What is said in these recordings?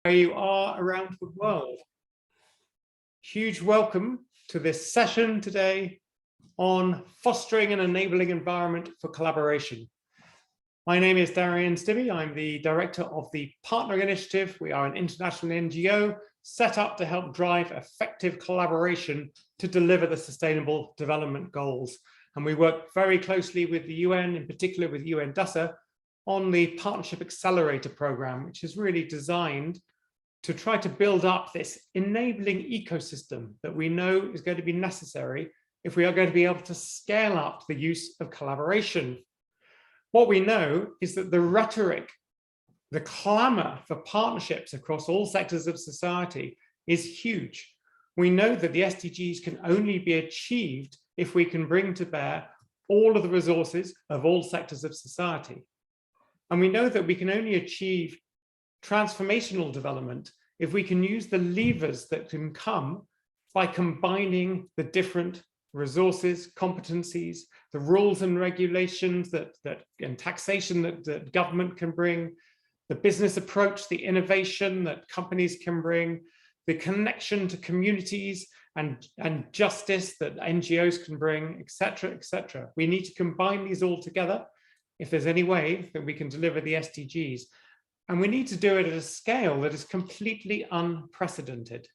where you are around the world. Huge welcome to this session today on fostering an enabling environment for collaboration. My name is Darian Stibbe. I'm the director of the Partnering Initiative. We are an international NGO set up to help drive effective collaboration to deliver the Sustainable Development Goals. And we work very closely with the UN, in particular with UN DESA, on the Partnership Accelerator program, which is really designed to try to build up this enabling ecosystem that we know is going to be necessary if we are going to be able to scale up the use of collaboration. What we know is that the rhetoric, the clamor for partnerships across all sectors of society is huge. We know that the SDGs can only be achieved if we can bring to bear all of the resources of all sectors of society. And we know that we can only achieve transformational development if we can use the levers that can come by combining the different resources, competencies, the rules and regulations and taxation that government can bring, the business approach, the innovation that companies can bring, the connection to communities and justice that NGOs can bring, etc., etc. We need to combine these all together if there's any way that we can deliver the SDGs. And we need to do it at a scale that is completely unprecedented.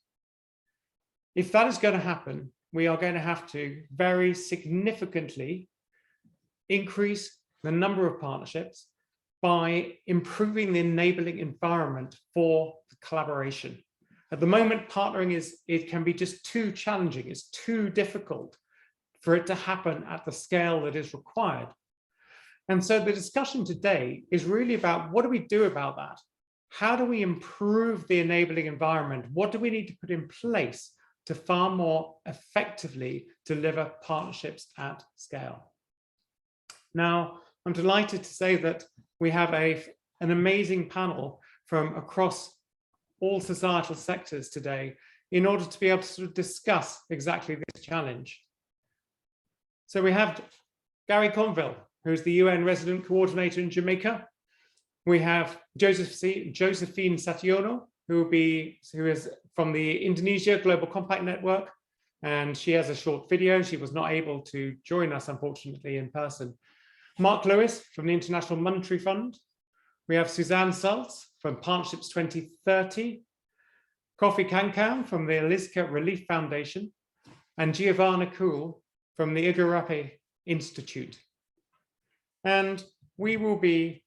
If that is going to happen, we are going to have to very significantly increase the number of partnerships by improving the enabling environment for collaboration. At the moment, partnering it can be just too challenging. It's too difficult for it to happen at the scale that is required. And so the discussion today is really about what do we do about that? How do we improve the enabling environment? What do we need to put in place to far more effectively deliver partnerships at scale? Now, I'm delighted to say that we have an amazing panel from across all societal sectors today in order to be able to sort of discuss exactly this challenge. So we have Gary Conville, who's the UN resident coordinator in Jamaica. We have Josephine Sationo, who is from the Indonesia Global Compact Network, and she has a short video. She was not able to join us, unfortunately, in person. Mark Lewis from the International Monetary Fund. We have Suzanne Saltz from Partnerships 2030, Kofi Kankan from the Eliska Relief Foundation, and Giovanni from the Igarapi Institute. And we will be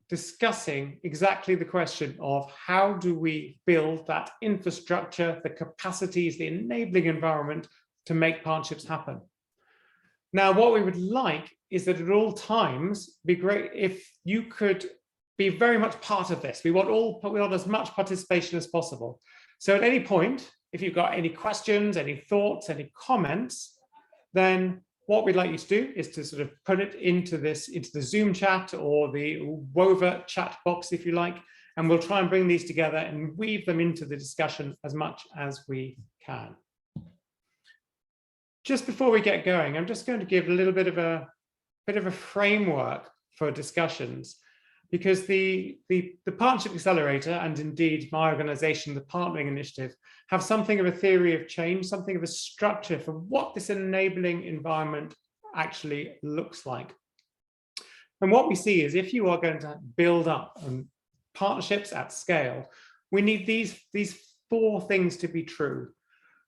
discussing exactly the question of how do we build that infrastructure, the capacities, the enabling environment to make partnerships happen. Now, what we would like is that at all times, be great if you could be very much part of this. We want as much participation as possible. So at any point, if you've got any questions, any thoughts, any comments, then what we'd like you to do is to sort of put it into the Zoom chat or the Wova chat box, if you like, and we'll try and bring these together and weave them into the discussion as much as we can. Just before we get going, I'm just going to give a little bit of a framework for discussions, because the Partnership Accelerator and indeed my organization, the Partnering Initiative, have something of a theory of change, something of a structure for what this enabling environment actually looks like. And what we see is if you are going to build up partnerships at scale, we need these four things to be true.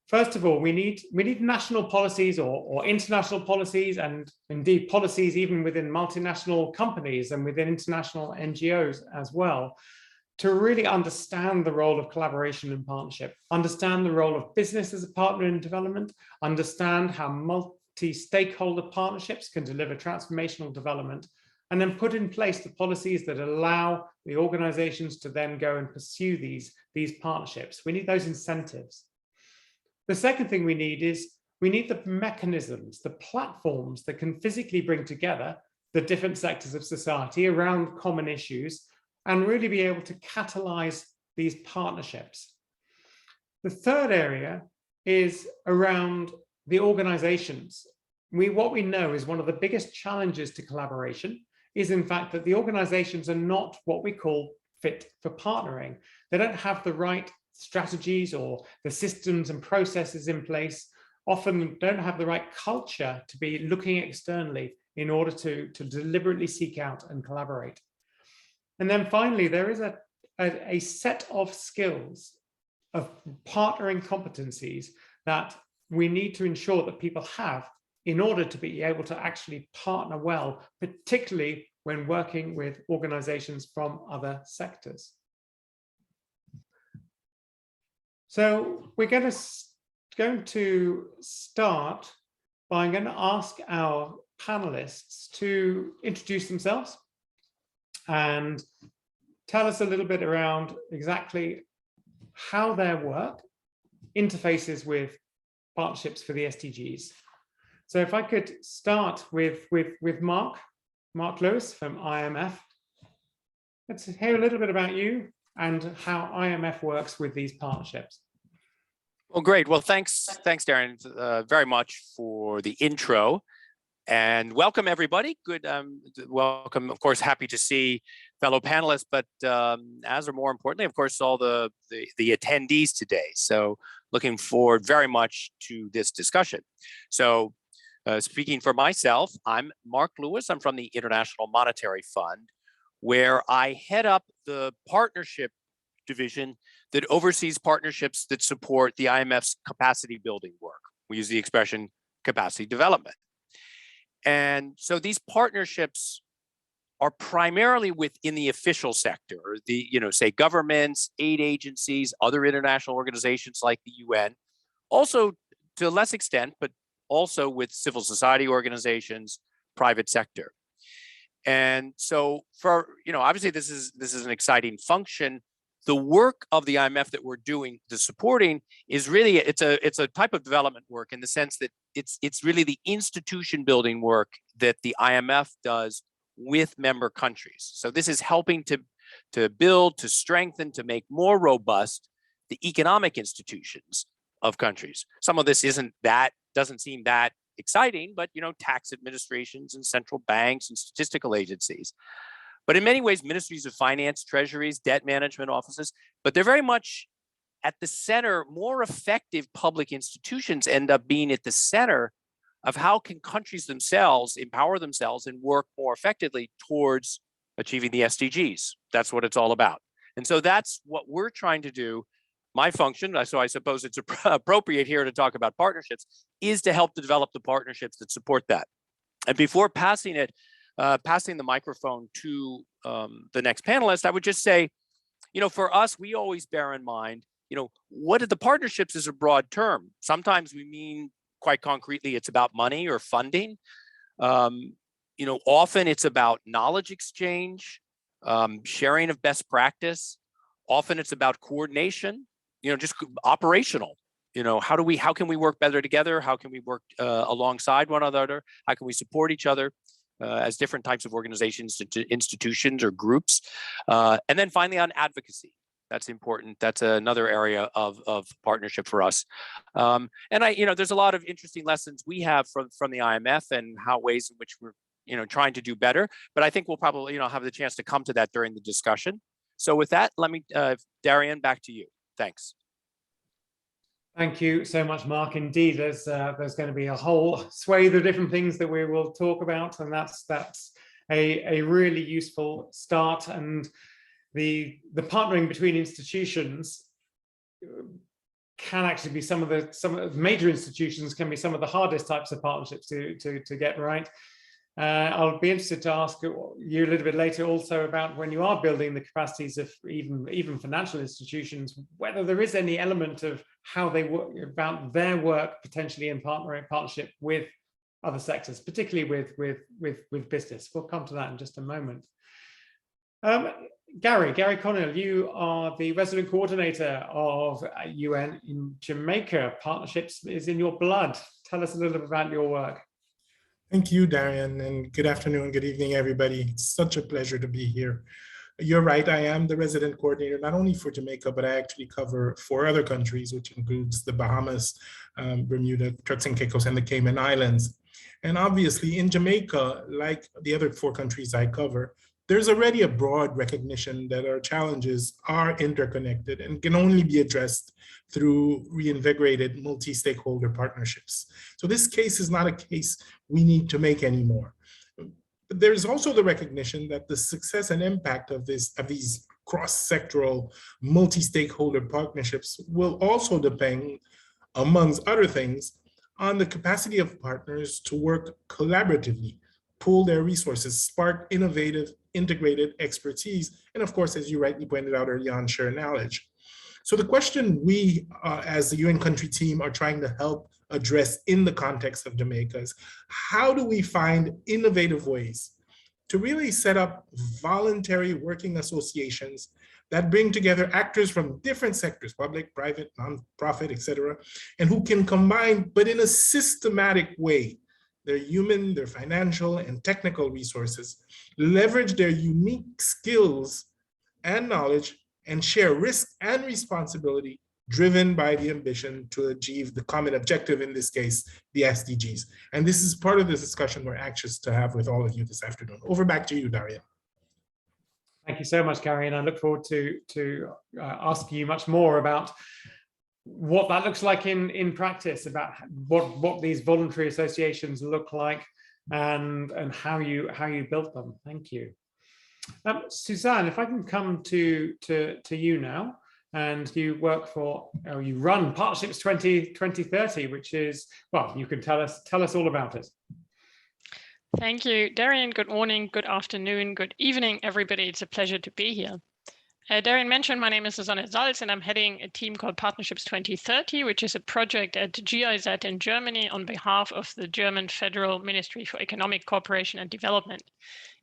First of all, we need national policies or international policies, and indeed policies even within multinational companies and within international NGOs as well, to really understand the role of collaboration and partnership, understand the role of business as a partner in development, understand how multi-stakeholder partnerships can deliver transformational development, and then put in place the policies that allow the organizations to then go and pursue these partnerships. We need those incentives. The second thing we need is the mechanisms, the platforms that can physically bring together the different sectors of society around common issues and really be able to catalyze these partnerships. The third area is around the organizations. What we know is one of the biggest challenges to collaboration is in fact that the organizations are not what we call fit for partnering. They don't have the right strategies or the systems and processes in place, often don't have the right culture to be looking externally in order to deliberately seek out and collaborate. And then finally, there is a set of skills, of partnering competencies that we need to ensure that people have in order to be able to actually partner well, particularly when working with organizations from other sectors. So we're going to start by I'm going to ask our panelists to introduce themselves and tell us a little bit around exactly how their work interfaces with partnerships for the SDGs. So if I could start with Mark Lewis from IMF. Let's hear a little bit about you and how IMF works with these partnerships. Well, great. Well, thanks, Darren, very much for the intro, and welcome everybody. Good, welcome. Of course, happy to see fellow panelists, but as or more importantly, of course, all the attendees today. So, looking forward very much to this discussion. So, speaking for myself, I'm Mark Lewis. I'm from the International Monetary Fund, where I head up the partnership division that oversees partnerships that support the IMF's capacity building work. We use the expression capacity development. And so these partnerships are primarily within the official sector, the, say governments, aid agencies, other international organizations like the UN, also to a less extent, but also with civil society organizations, private sector. And so for, obviously this is an exciting function. The work of the IMF that we're doing, the supporting, is really, it's a type of development work in the sense that it's really the institution building work that the IMF does with member countries. So this is helping to build, to strengthen, to make more robust the economic institutions of countries. Some of this doesn't seem that exciting, but tax administrations and central banks and statistical agencies. But in many ways, ministries of finance, treasuries, debt management offices, but they're very much at the center. More effective public institutions end up being at the center of how can countries themselves empower themselves and work more effectively towards achieving the SDGs. That's what it's all about. And so that's what we're trying to do. My function, so I suppose it's appropriate here to talk about partnerships, is to help to develop the partnerships that support that. And before passing the microphone to the next panelist, I would just say, for us, we always bear in mind, what are the partnerships is a broad term. Sometimes we mean quite concretely, it's about money or funding. Often it's about knowledge exchange, sharing of best practice. Often it's about coordination, just operational. How can we work better together? How can we work alongside one another? How can we support each other as different types of organizations, institutions or groups? And then finally on advocacy. That's important. That's another area of partnership for us. And there's a lot of interesting lessons we have from the IMF and ways in which we're trying to do better. But I think we'll probably have the chance to come to that during the discussion. So with that, let me, Darian, back to you. Thanks. Thank you so much, Mark. Indeed, there's going to be a whole swathe of different things that we will talk about, and that's a really useful start. And the partnering between institutions can actually be some of the major institutions can be some of the hardest types of partnerships to get right. I'll be interested to ask you a little bit later also about when you are building the capacities of even financial institutions, whether there is any element of how they work, about their work potentially in partnership with other sectors, particularly with business. We'll come to that in just a moment. Gary Garynell, you are the resident coordinator of UN in Jamaica. Partnerships is in your blood. Tell us a little bit about your work. Thank you, Darian, and good afternoon, good evening, everybody. It's such a pleasure to be here. You're right, I am the resident coordinator, not only for Jamaica, but I actually cover 4 other countries, which includes the Bahamas, Bermuda, Turks and Caicos, and the Cayman Islands. And obviously in Jamaica, like the other 4 countries I cover, there's already a broad recognition that our challenges are interconnected and can only be addressed through reinvigorated multi-stakeholder partnerships. So this case is not a case we need to make anymore. But there's also the recognition that the success and impact of these cross-sectoral multi-stakeholder partnerships will also depend, amongst other things, on the capacity of partners to work collaboratively, pool their resources, spark innovative, integrated expertise, and of course, as you rightly pointed out early on, share knowledge. So the question we, as the UN country team, are trying to help address in the context of Jamaica is, how do we find innovative ways to really set up voluntary working associations that bring together actors from different sectors, public, private, nonprofit, et cetera, and who can combine, but in a systematic way, their human, their financial, and technical resources, leverage their unique skills and knowledge, and share risk and responsibility driven by the ambition to achieve the common objective, in this case, the SDGs. And this is part of the discussion we're anxious to have with all of you this afternoon. Over back to you, Daria. Thank you so much, Gary, and I look forward to asking you much more about what that looks like in practice, about what these voluntary associations look like, and how you built them. Thank you. Suzanne, if I can come to you now, and you work for, or you run Partnerships 2030, which is, well, you can tell us all about it. Thank you, Darian. Good morning, good afternoon, good evening, everybody. It's a pleasure to be here. Darian mentioned my name is Suzanne, and I'm heading a team called Partnerships 2030, which is a project at GIZ in Germany on behalf of the German Federal Ministry for Economic Cooperation and Development.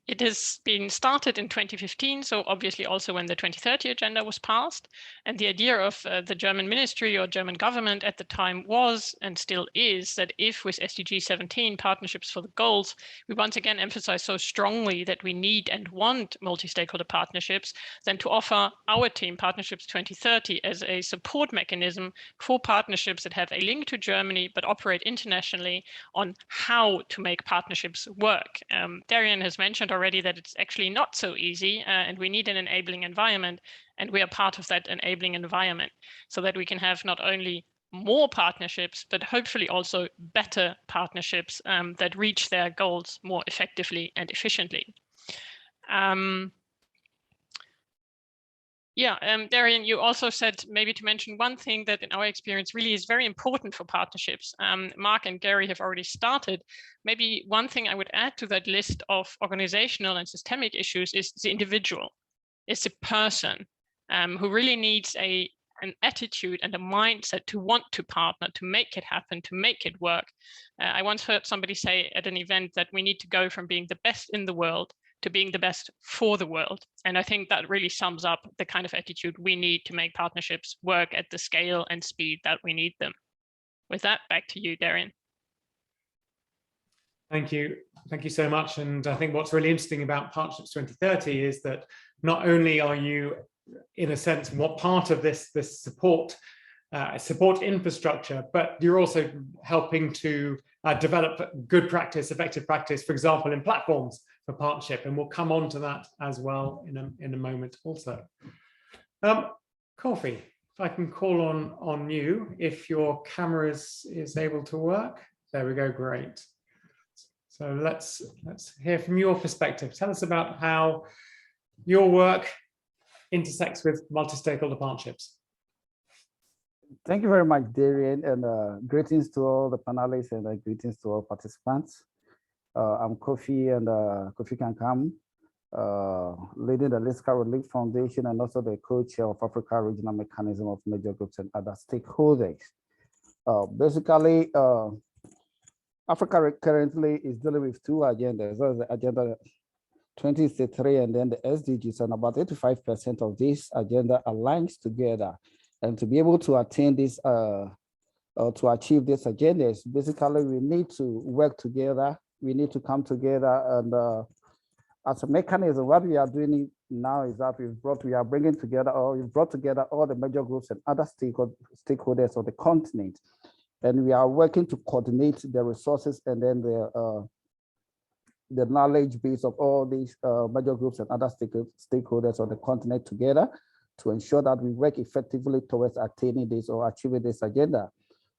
It has been started in 2015, so obviously also when the 2030 agenda was passed. And the idea of the German ministry or German government at the time was, and still is, that if with SDG 17, partnerships for the goals, we once again emphasize so strongly that we need and want multi-stakeholder partnerships, then to offer our team Partnerships 2030 as a support mechanism for partnerships that have a link to Germany, but operate internationally on how to make partnerships work. Darian has mentioned already that it's actually not so easy, and we need an enabling environment, and we are part of that enabling environment so that we can have not only more partnerships, but hopefully also better partnerships that reach their goals more effectively and efficiently. Darian, you also said maybe to mention one thing that in our experience really is very important for partnerships. Mark and Gary have already started. Maybe one thing I would add to that list of organizational and systemic issues is the individual. It's a person who really needs an attitude and a mindset to want to partner, to make it happen, to make it work. I once heard somebody say at an event that we need to go from being the best in the world to being the best for the world. And I think that really sums up the kind of attitude we need to make partnerships work at the scale and speed that we need them. With that, back to you, Darian. Thank you. Thank you so much. And I think what's really interesting about Partnerships 2030 is that not only are you, in a sense, what part of this support infrastructure, but you're also helping to develop good practice, effective practice, for example, in platforms for partnership, and we'll come on to that as well in a moment also. Kofi, if I can call on you, if your camera is able to work. There we go, great. So let's hear from your perspective. Tell us about how your work intersects with multi-stakeholder partnerships. Thank you very much, Darian, and greetings to all the panelists and greetings to all participants. I'm Kofi, and Kofi Kankam, leading the Liska Relief Foundation and also the co-chair of Africa Regional Mechanism of Major Groups and Other Stakeholders. Basically, Africa currently is dealing with two agendas. There's the Agenda 2063 and then the SDGs, and about 85% of this agenda aligns together. And to be able to attain this, to achieve this agenda, basically we need to work together. We need to come together, and as a mechanism, what we are doing now is that we've brought together all the major groups and other stakeholders of the continent, and we are working to coordinate the resources and then the knowledge base of all these major groups and other stakeholders on the continent together to ensure that we work effectively towards attaining this or achieving this agenda.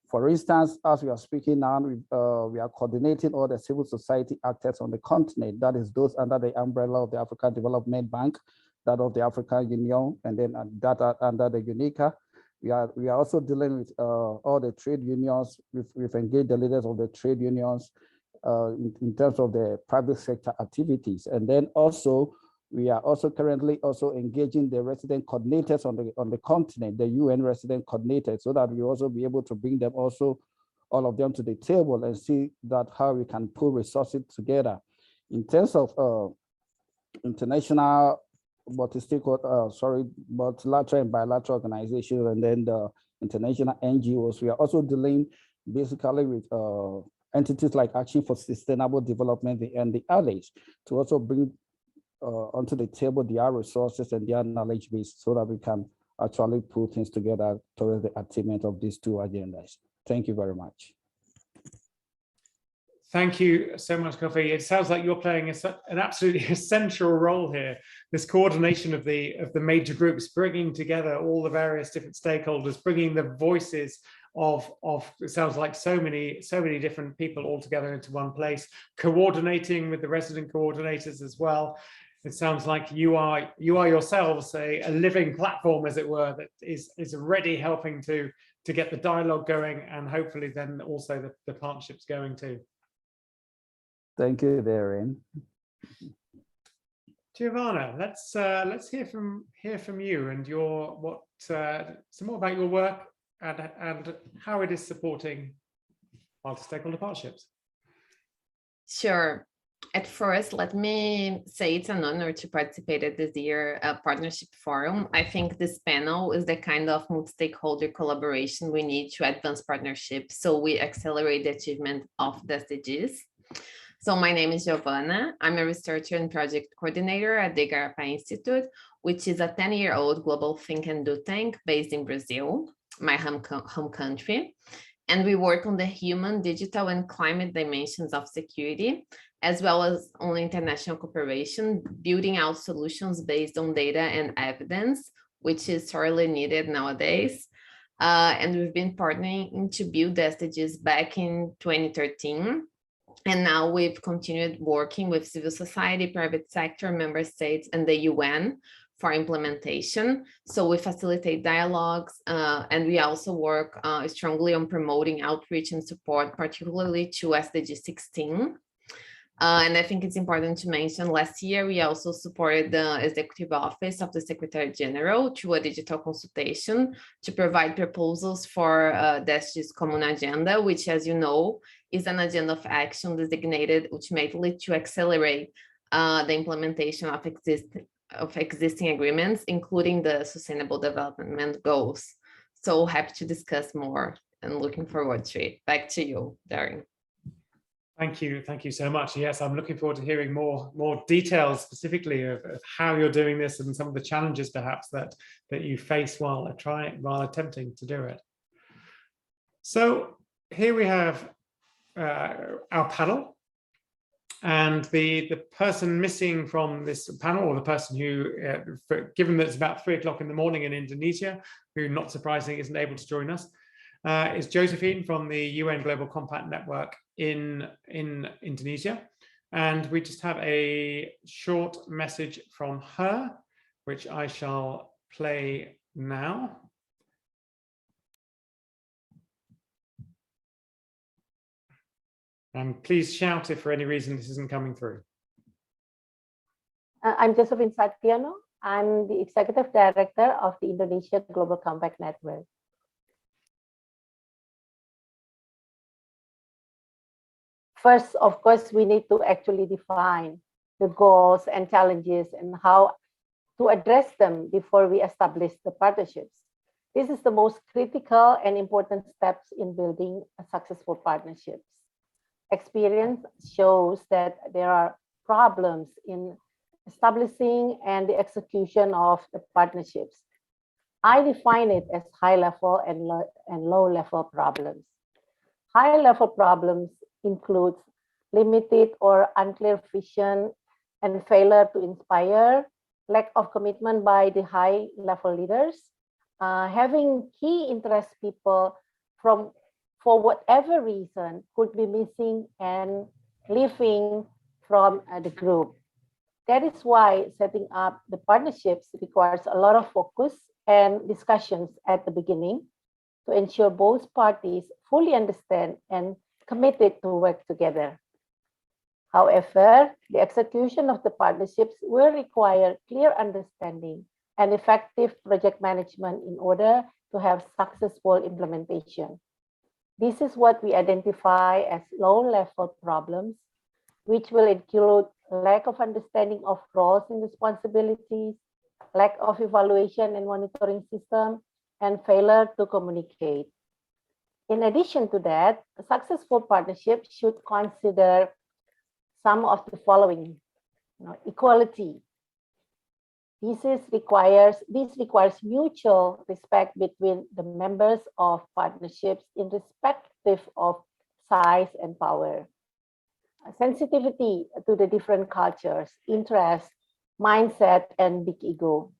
For instance, as we are speaking now, we are coordinating all the civil society actors on the continent, that is those under the umbrella of the African Development Bank, that of the African Union, and then that under the UNICA. We are also dealing with all the trade unions. We've engaged the leaders of the trade unions in terms of the private sector activities. And then also, we are also currently also engaging the resident coordinators on the continent, the UN resident coordinators, so that we also be able to bring them also, all of them to the table and see that how we can pull resources together. In terms of international multilateral and bilateral organizations, and then the international NGOs, we are also dealing basically with entities like Action for Sustainable Development and the others to also bring onto the table their resources and their knowledge base so that we can actually pull things together towards the achievement of these two agendas. Thank you very much. Thank you so much, Kofi. It sounds like you're playing an absolutely essential role here. This coordination of the major groups, bringing together all the various different stakeholders, bringing the voices of it sounds like so many different people all together into one place, coordinating with the resident coordinators as well. It sounds like you are yourselves a living platform, as it were, that is already helping to get the dialogue going, and hopefully then also the partnerships going too. Thank you, Darren. Giovanna, let's hear from you and some more about your work and how it is supporting multi-stakeholder partnerships. Sure. At first, let me say it's an honor to participate at this year's Partnership Forum. I think this panel is the kind of multi-stakeholder collaboration we need to advance partnerships so we accelerate the achievement of the SDGs. So my name is Jovana. I'm a researcher and project coordinator at the Garynell Institute, which is a 10-year-old global think and do tank based in Brazil, my home country. And we work on the human, digital, and climate dimensions of security, as well as on international cooperation, building out solutions based on data and evidence, which is sorely needed nowadays. And we've been partnering to build the SDGs back in 2013. And now we've continued working with civil society, private sector, member states, and the UN for implementation. So we facilitate dialogues, and we also work strongly on promoting outreach and support, particularly to SDG 16. And I think it's important to mention, last year, we also supported the Executive Office of the Secretary General through a digital consultation to provide proposals for the SDGs Common Agenda, which, as you know, is an agenda of action designated ultimately to accelerate the implementation of existing agreements, including the Sustainable Development Goals. So happy to discuss more and looking forward to it. Back to you, Darren. Thank you so much. Yes, I'm looking forward to hearing more details specifically of how you're doing this and some of the challenges perhaps that you face while attempting to do it. So here we have our panel, and the person missing from this panel, or the person who, given that it's about 3 o'clock in the morning in Indonesia, who not surprisingly isn't able to join us, is Josephine from the UN Global Compact Network in Indonesia. And we just have a short message from her, which I shall play now. And please shout if for any reason this isn't coming through. I'm Josephine Satyano. I'm the Executive Director of the Indonesia Global Compact Network. First, of course, we need to actually define the goals and challenges and how to address them before we establish the partnerships. This is the most critical and important steps in building a successful partnerships. Experience shows that there are problems in establishing and the execution of the partnerships. I define it as high level and low level problems. High level problems includes limited or unclear vision and failure to inspire, lack of commitment by the high-level leaders, having key interest people for whatever reason could be missing and leaving from the group. That is why setting up the partnerships requires a lot of focus and discussions at the beginning to ensure both parties fully understand and committed to work together. However, the execution of the partnerships will require clear understanding and effective project management in order to have successful implementation. This is what we identify as low-level problems, which will include lack of understanding of roles and responsibilities, lack of evaluation and monitoring system, and failure to communicate. In addition to that, a successful partnership should consider some of the following: equality. This requires mutual respect between the members of partnerships irrespective of size and power. Sensitivity to the different cultures, interests, mindset, and big ego.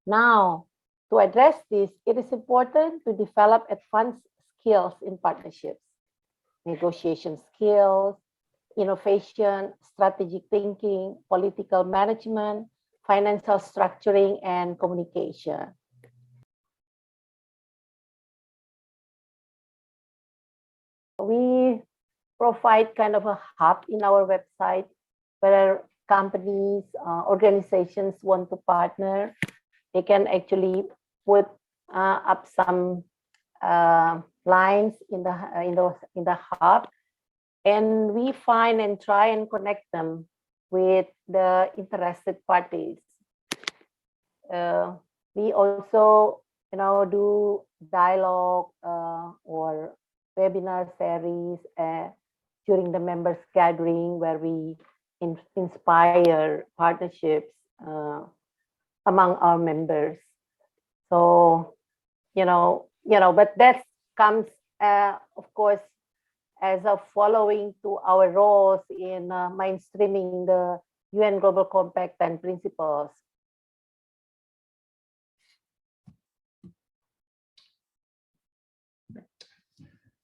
Now, to address this, it is important to develop advanced skills in partnerships, negotiation skills, innovation, strategic thinking, political management, financial structuring, and communication. We provide kind of a hub in our website where companies, organizations want to partner. They can actually put up some lines in the hub, and we find and try and connect them with the interested parties. We also, do dialogue or webinar series during the members gathering where we inspire partnerships among our members. So, but that comes, of course, as a following to our roles in mainstreaming the UN Global Compact and principles.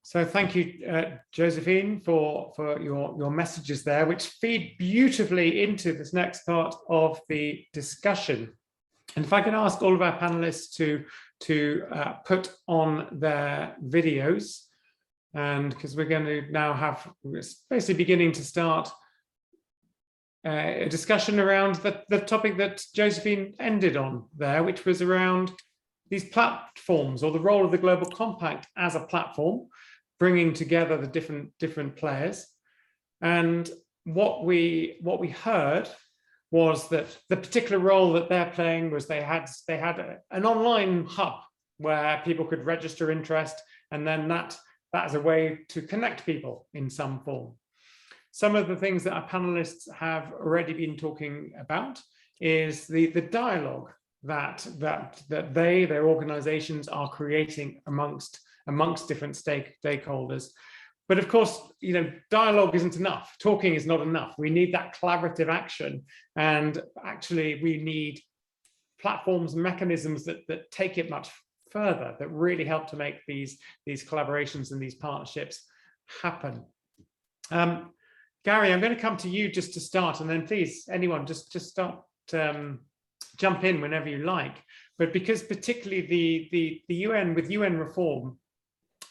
So thank you, Josephine, for your messages there, which feed beautifully into this next part of the discussion. And if I can ask all of our panelists to put on their videos, and because we're going to now have, it's basically beginning to start a discussion around the topic that Josephine ended on there, which was around these platforms, or the role of the Global Compact as a platform, bringing together the different players. And what we heard was that the particular role that they're playing was they had an online hub where people could register interest, and then that is a way to connect people in some form. Some of the things that our panelists have already been talking about is the dialogue that their organizations are creating amongst different stakeholders. But of course, dialogue isn't enough. Talking is not enough. We need that collaborative action. And actually, we need platforms and mechanisms that take it much further, that really help to make these collaborations and these partnerships happen. Gary, I'm going to come to you just to start, and then please, anyone, just start, jump in whenever you like. But because particularly the UN, with UN reform,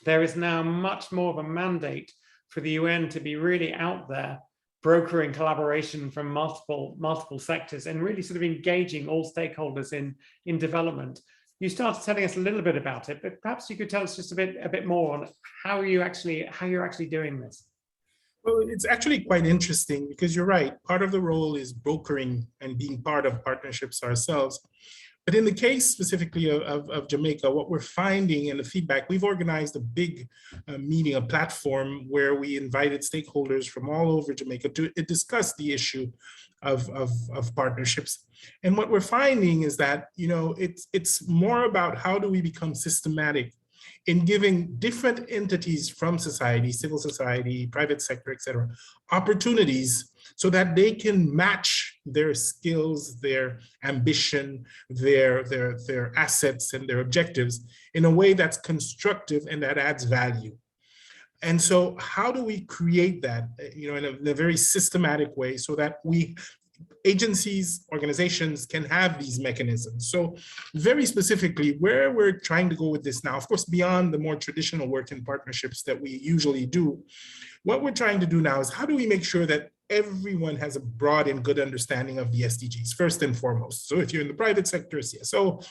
there is now much more of a mandate for the UN to be really out there, brokering collaboration from multiple sectors and really sort of engaging all stakeholders in development. You started telling us a little bit about it, but perhaps you could tell us just a bit more on how you're actually doing this. Well, it's actually quite interesting because you're right. Part of the role is brokering and being part of partnerships ourselves. But in the case specifically of Jamaica, what we're finding in the feedback, we've organized a big meeting, a platform where we invited stakeholders from all over Jamaica to discuss the issue of partnerships. And what we're finding is that, it's more about how do we become systematic in giving different entities from society, civil society, private sector, etc., opportunities so that they can match their skills, their ambition, their assets and their objectives in a way that's constructive and that adds value. And so how do we create that, in a very systematic way so that agencies, organizations can have these mechanisms? So very specifically, where we're trying to go with this now, of course, beyond the more traditional work in partnerships that we usually do, what we're trying to do now is how do we make sure that everyone has a broad and good understanding of the SDGs, first and foremost. So if you're in the private sector, CSO,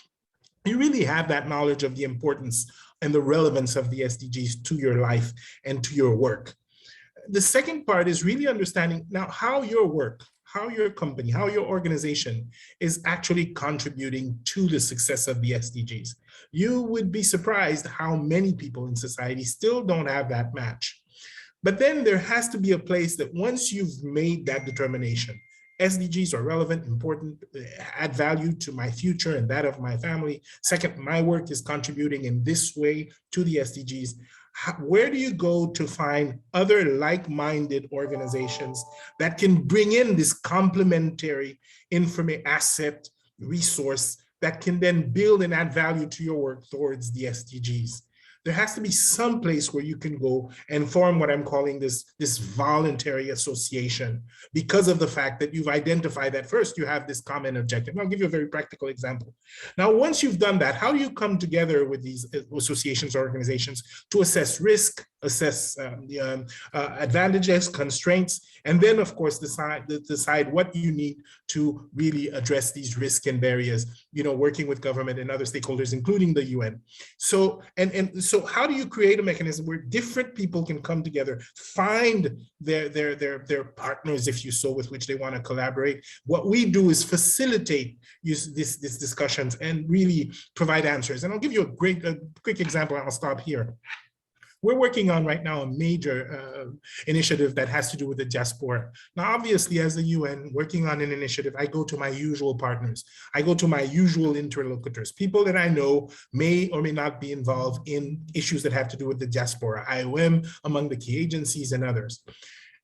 you really have that knowledge of the importance and the relevance of the SDGs to your life and to your work. The second part is really understanding now how your work, how your company, how your organization is actually contributing to the success of the SDGs. You would be surprised how many people in society still don't have that match. But then there has to be a place that once you've made that determination, SDGs are relevant, important, add value to my future and that of my family. Second, my work is contributing in this way to the SDGs. Where do you go to find other like-minded organizations that can bring in this complementary asset, resource that can then build and add value to your work towards the SDGs? There has to be some place where you can go and form what I'm calling this voluntary association, because of the fact that you've identified that first you have this common objective. And I'll give you a very practical example. Now, once you've done that, how do you come together with these associations or organizations to assess risk, assess advantages, constraints, and then of course decide what you need to really address these risks and barriers, working with government and other stakeholders, including the UN. So so how do you create a mechanism where different people can come together, find their partners, if you so, with which they want to collaborate? What we do is facilitate these discussions and really provide answers. And I'll give you a quick example, and I'll stop here. We're working on right now a major initiative that has to do with the diaspora. Now, obviously, as the UN working on an initiative, I go to my usual partners. I go to my usual interlocutors, people that I know may or may not be involved in issues that have to do with the diaspora, IOM, among the key agencies and others.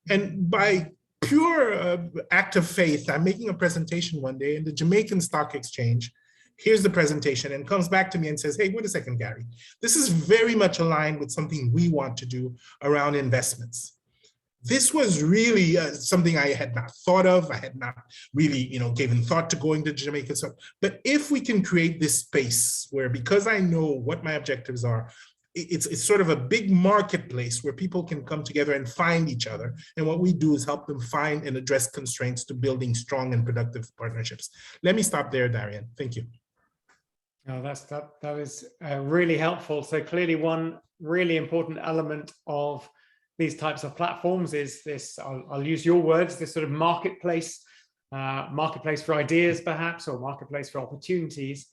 And by pure act of faith, I'm making a presentation one day in the Jamaican Stock Exchange. Here's the presentation, and comes back to me and says, hey, wait a second, Gary. This is very much aligned with something we want to do around investments. This was really something I had not thought of. I had not really, given thought to going to Jamaica. But if we can create this space where, because I know what my objectives are, it's sort of a big marketplace where people can come together and find each other. And what we do is help them find and address constraints to building strong and productive partnerships. Let me stop there, Darian. Thank you. Oh, that was really helpful. So clearly one really important element of these types of platforms is this, I'll use your words, this sort of marketplace for ideas perhaps, or marketplace for opportunities.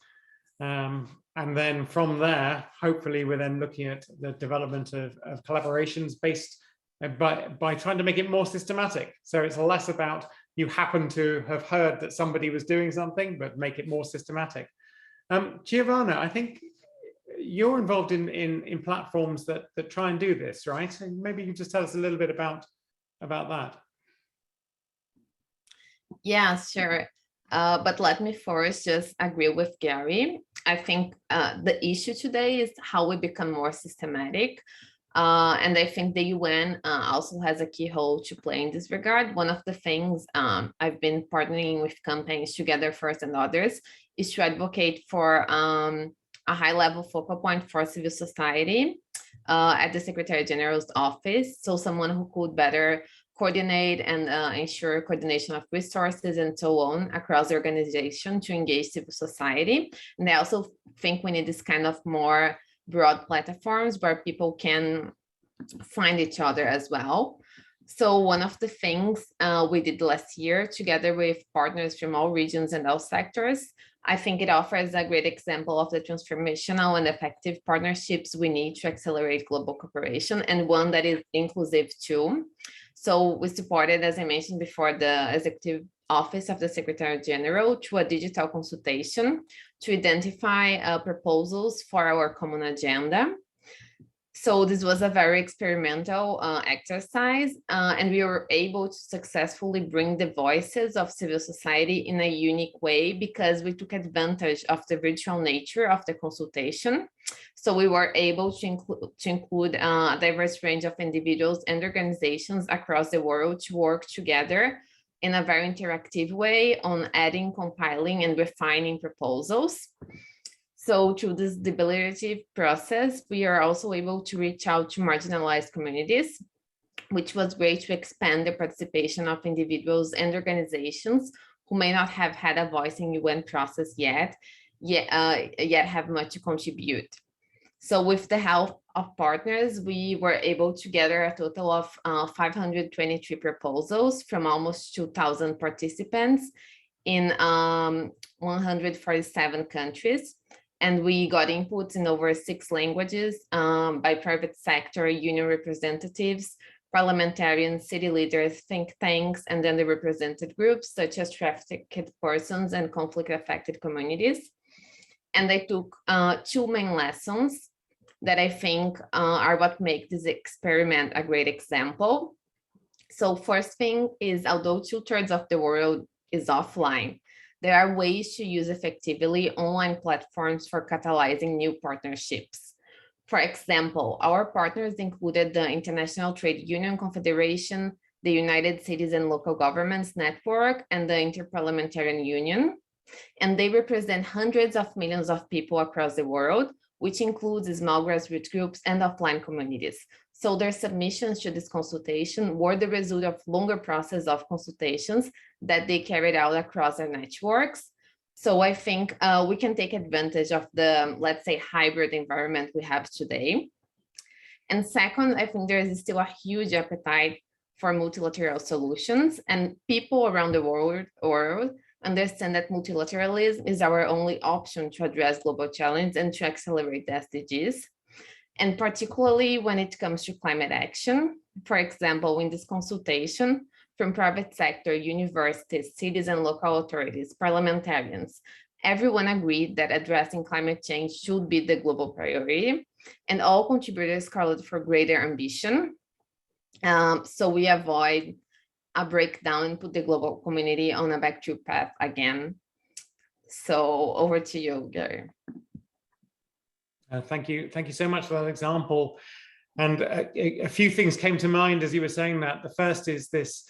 And then from there, hopefully we're then looking at the development of collaborations based by trying to make it more systematic. So it's less about you happen to have heard that somebody was doing something, but make it more systematic. Giovanna, I think you're involved in platforms that try and do this, right? And maybe you can just tell us a little bit about that. Yeah, sure. But let me first just agree with Gary. I think the issue today is how we become more systematic. And I think the UN also has a key role to play in this regard. One of the things I've been partnering with campaigns Together First and others is to advocate for a high-level focal point for civil society at the Secretary General's office. So someone who could better coordinate and ensure coordination of resources and so on across the organization to engage civil society. And I also think we need this kind of more broad platforms where people can find each other as well. So one of the things we did last year together with partners from all regions and all sectors, I think it offers a great example of the transformational and effective partnerships we need to accelerate global cooperation, and one that is inclusive too. So we supported, as I mentioned before, the Executive Office of the Secretary General to a digital consultation to identify proposals for our common agenda. So this was a very experimental exercise, and we were able to successfully bring the voices of civil society in a unique way because we took advantage of the virtual nature of the consultation. So we were able to include a diverse range of individuals and organizations across the world to work together in a very interactive way on adding, compiling, and refining proposals. So through this deliberative process, we are also able to reach out to marginalized communities, which was great to expand the participation of individuals and organizations who may not have had a voice in UN process yet have much to contribute. So with the help of partners, we were able to gather a total of 523 proposals from almost 2,000 participants in 147 countries. And we got inputs in over 6 languages by private sector, union representatives, parliamentarians, city leaders, think tanks, and then the represented groups such as trafficked persons and conflict-affected communities. And I took 2 main lessons that I think are what make this experiment a great example. So first thing is, although 2/3 of the world is offline, there are ways to use effectively online platforms for catalyzing new partnerships. For example, our partners included the International Trade Union Confederation, the United Cities and Local Governments Network, and the Interparliamentarian Union. And they represent hundreds of millions of people across the world, which includes small grassroots groups and offline communities. So their submissions to this consultation were the result of longer process of consultations that they carried out across their networks. So I think we can take advantage of the, let's say, hybrid environment we have today. And second, I think there is still a huge appetite for multilateral solutions, and people around the world understand that multilateralism is our only option to address global challenges and to accelerate the SDGs. And particularly when it comes to climate action. For example, in this consultation from private sector, universities, cities and local authorities, parliamentarians, everyone agreed that addressing climate change should be the global priority, and all contributors called for greater ambition. So we avoid a breakdown and put the global community on a back to path again. So over to you, Gary. Thank you so much for that example. And a few things came to mind as you were saying that. The first is this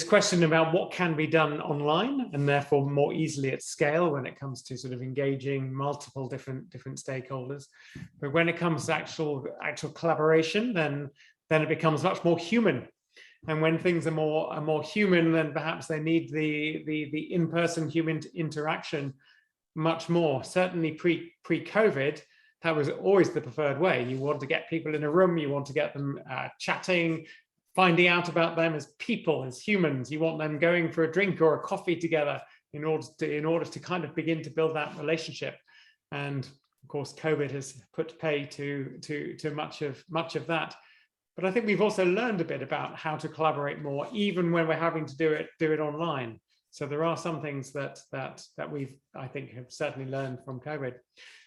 question about what can be done online and therefore more easily at scale when it comes to sort of engaging multiple different stakeholders. But when it comes to actual collaboration, then it becomes much more human. And when things are more human, then perhaps they need the in-person human interaction much more. Certainly pre-COVID, that was always the preferred way. You want to get people in a room, you want to get them chatting, finding out about them as people, as humans. You want them going for a drink or a coffee together in order to kind of begin to build that relationship. And of course, COVID has put pay to much of that. But I think we've also learned a bit about how to collaborate more, even when we're having to do it online. So there are some things that we've, I think, have certainly learned from COVID.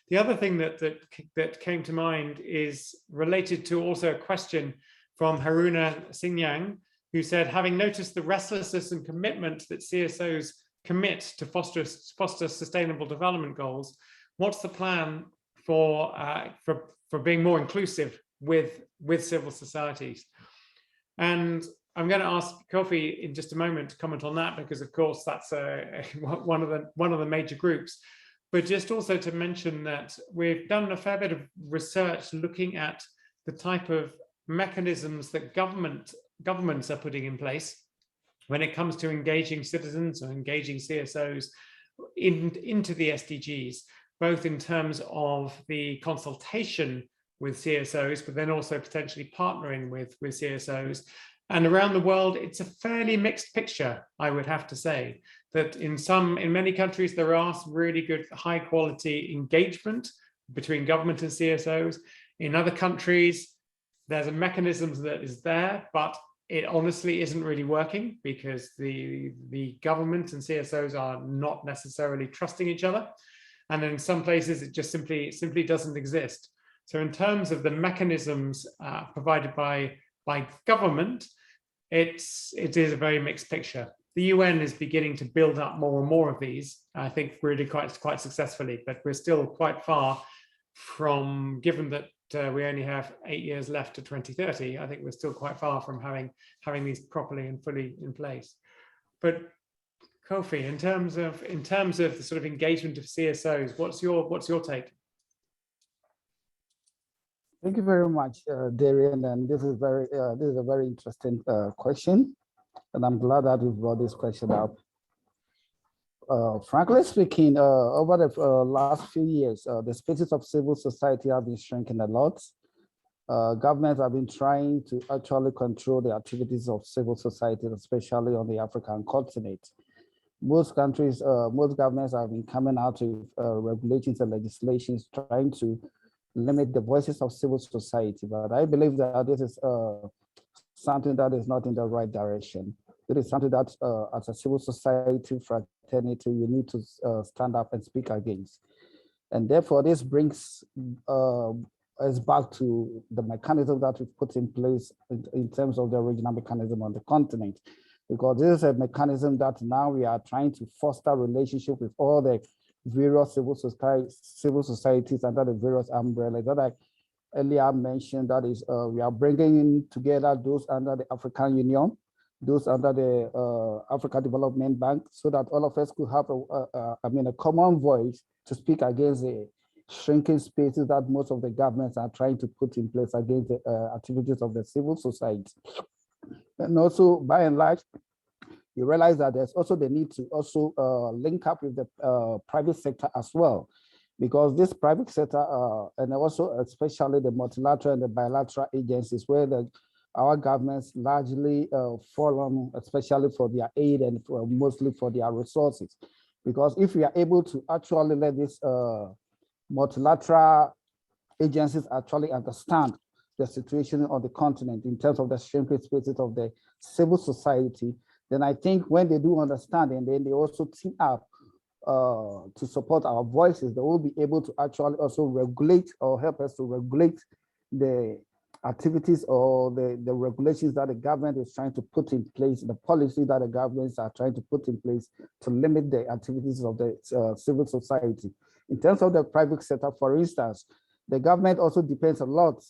The other thing that came to mind is related to also a question from Haruna Singyang, who said, having noticed the restlessness and commitment that CSOs commit to foster sustainable development goals, what's the plan for being more inclusive with civil societies? And I'm going to ask Kofi in just a moment to comment on that, because of course that's one of the major groups. But just also to mention that we've done a fair bit of research looking at the type of mechanisms that governments are putting in place when it comes to engaging citizens or engaging CSOs into the SDGs, both in terms of the consultation with CSOs, but then also potentially partnering with CSOs. And around the world, it's a fairly mixed picture, I would have to say, that in many countries, there are some really good high quality engagement between government and CSOs. In other countries, there's a mechanism that is there, but it honestly isn't really working because the government and CSOs are not necessarily trusting each other. And in some places, it just simply doesn't exist. So in terms of the mechanisms provided by government, it is a very mixed picture. The UN is beginning to build up more and more of these, I think really quite successfully, but we're still quite far from, given that we only have 8 years left to 2030, I think we're still quite far from having these properly and fully in place. But Kofi, in terms of the sort of engagement of CSOs, what's your take? Thank you very much, Darian. And this is a very interesting question, and I'm glad that you brought this question up. Frankly speaking, over the last few years, the spaces of civil society have been shrinking a lot. Governments have been trying to actually control the activities of civil society, especially on the African continent. Most countries, most governments have been coming out with regulations and legislations trying to limit the voices of civil society. But I believe that this is something that is not in the right direction. It is something that as a civil society fraternity, we need to stand up and speak against. And therefore, this brings us back to the mechanism that we've put in place in terms of the original mechanism on the continent. Because this is a mechanism that now we are trying to foster relationship with all the various civil societies under the various umbrellas that I earlier mentioned. That is, we are bringing together those under the African Union, those under the Africa Development Bank, so that all of us could have a common voice to speak against the shrinking spaces that most of the governments are trying to put in place against the activities of the civil society. And also, by and large, you realize that there's also the need to also link up with the private sector as well, because this private sector and also especially the multilateral and the bilateral agencies where our governments largely fall on, especially for their aid and mostly for their resources. Because if we are able to actually let these multilateral agencies actually understand the situation on the continent in terms of the shrinking spaces of the civil society, then I think when they do understand and then they also team up to support our voices, they will be able to actually also regulate or help us to regulate the activities or the regulations that the government is trying to put in place, the policies that the governments are trying to put in place to limit the activities of the civil society. In terms of the private sector, for instance, the government also depends a lot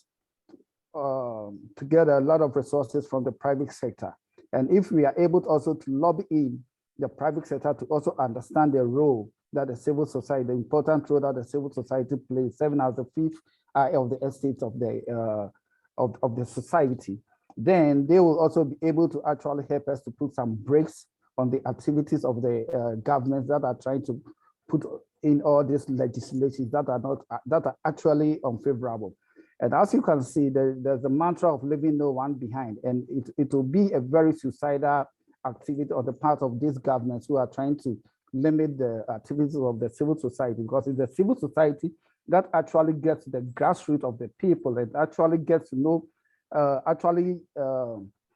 to get a lot of resources from the private sector. And if we are able to also to lobby in the private sector to also understand the role that the civil society, the important role that the civil society plays, serving as the fifth eye of the estate of the society, then they will also be able to actually help us to put some brakes on the activities of the governments that are trying to put in all these legislations that are actually unfavorable. And as you can see, there's a mantra of leaving no one behind, and it will be a very suicidal activity on the part of these governments who are trying to limit the activities of the civil society, because it's the civil society that actually gets the grassroots of the people and actually gets to know,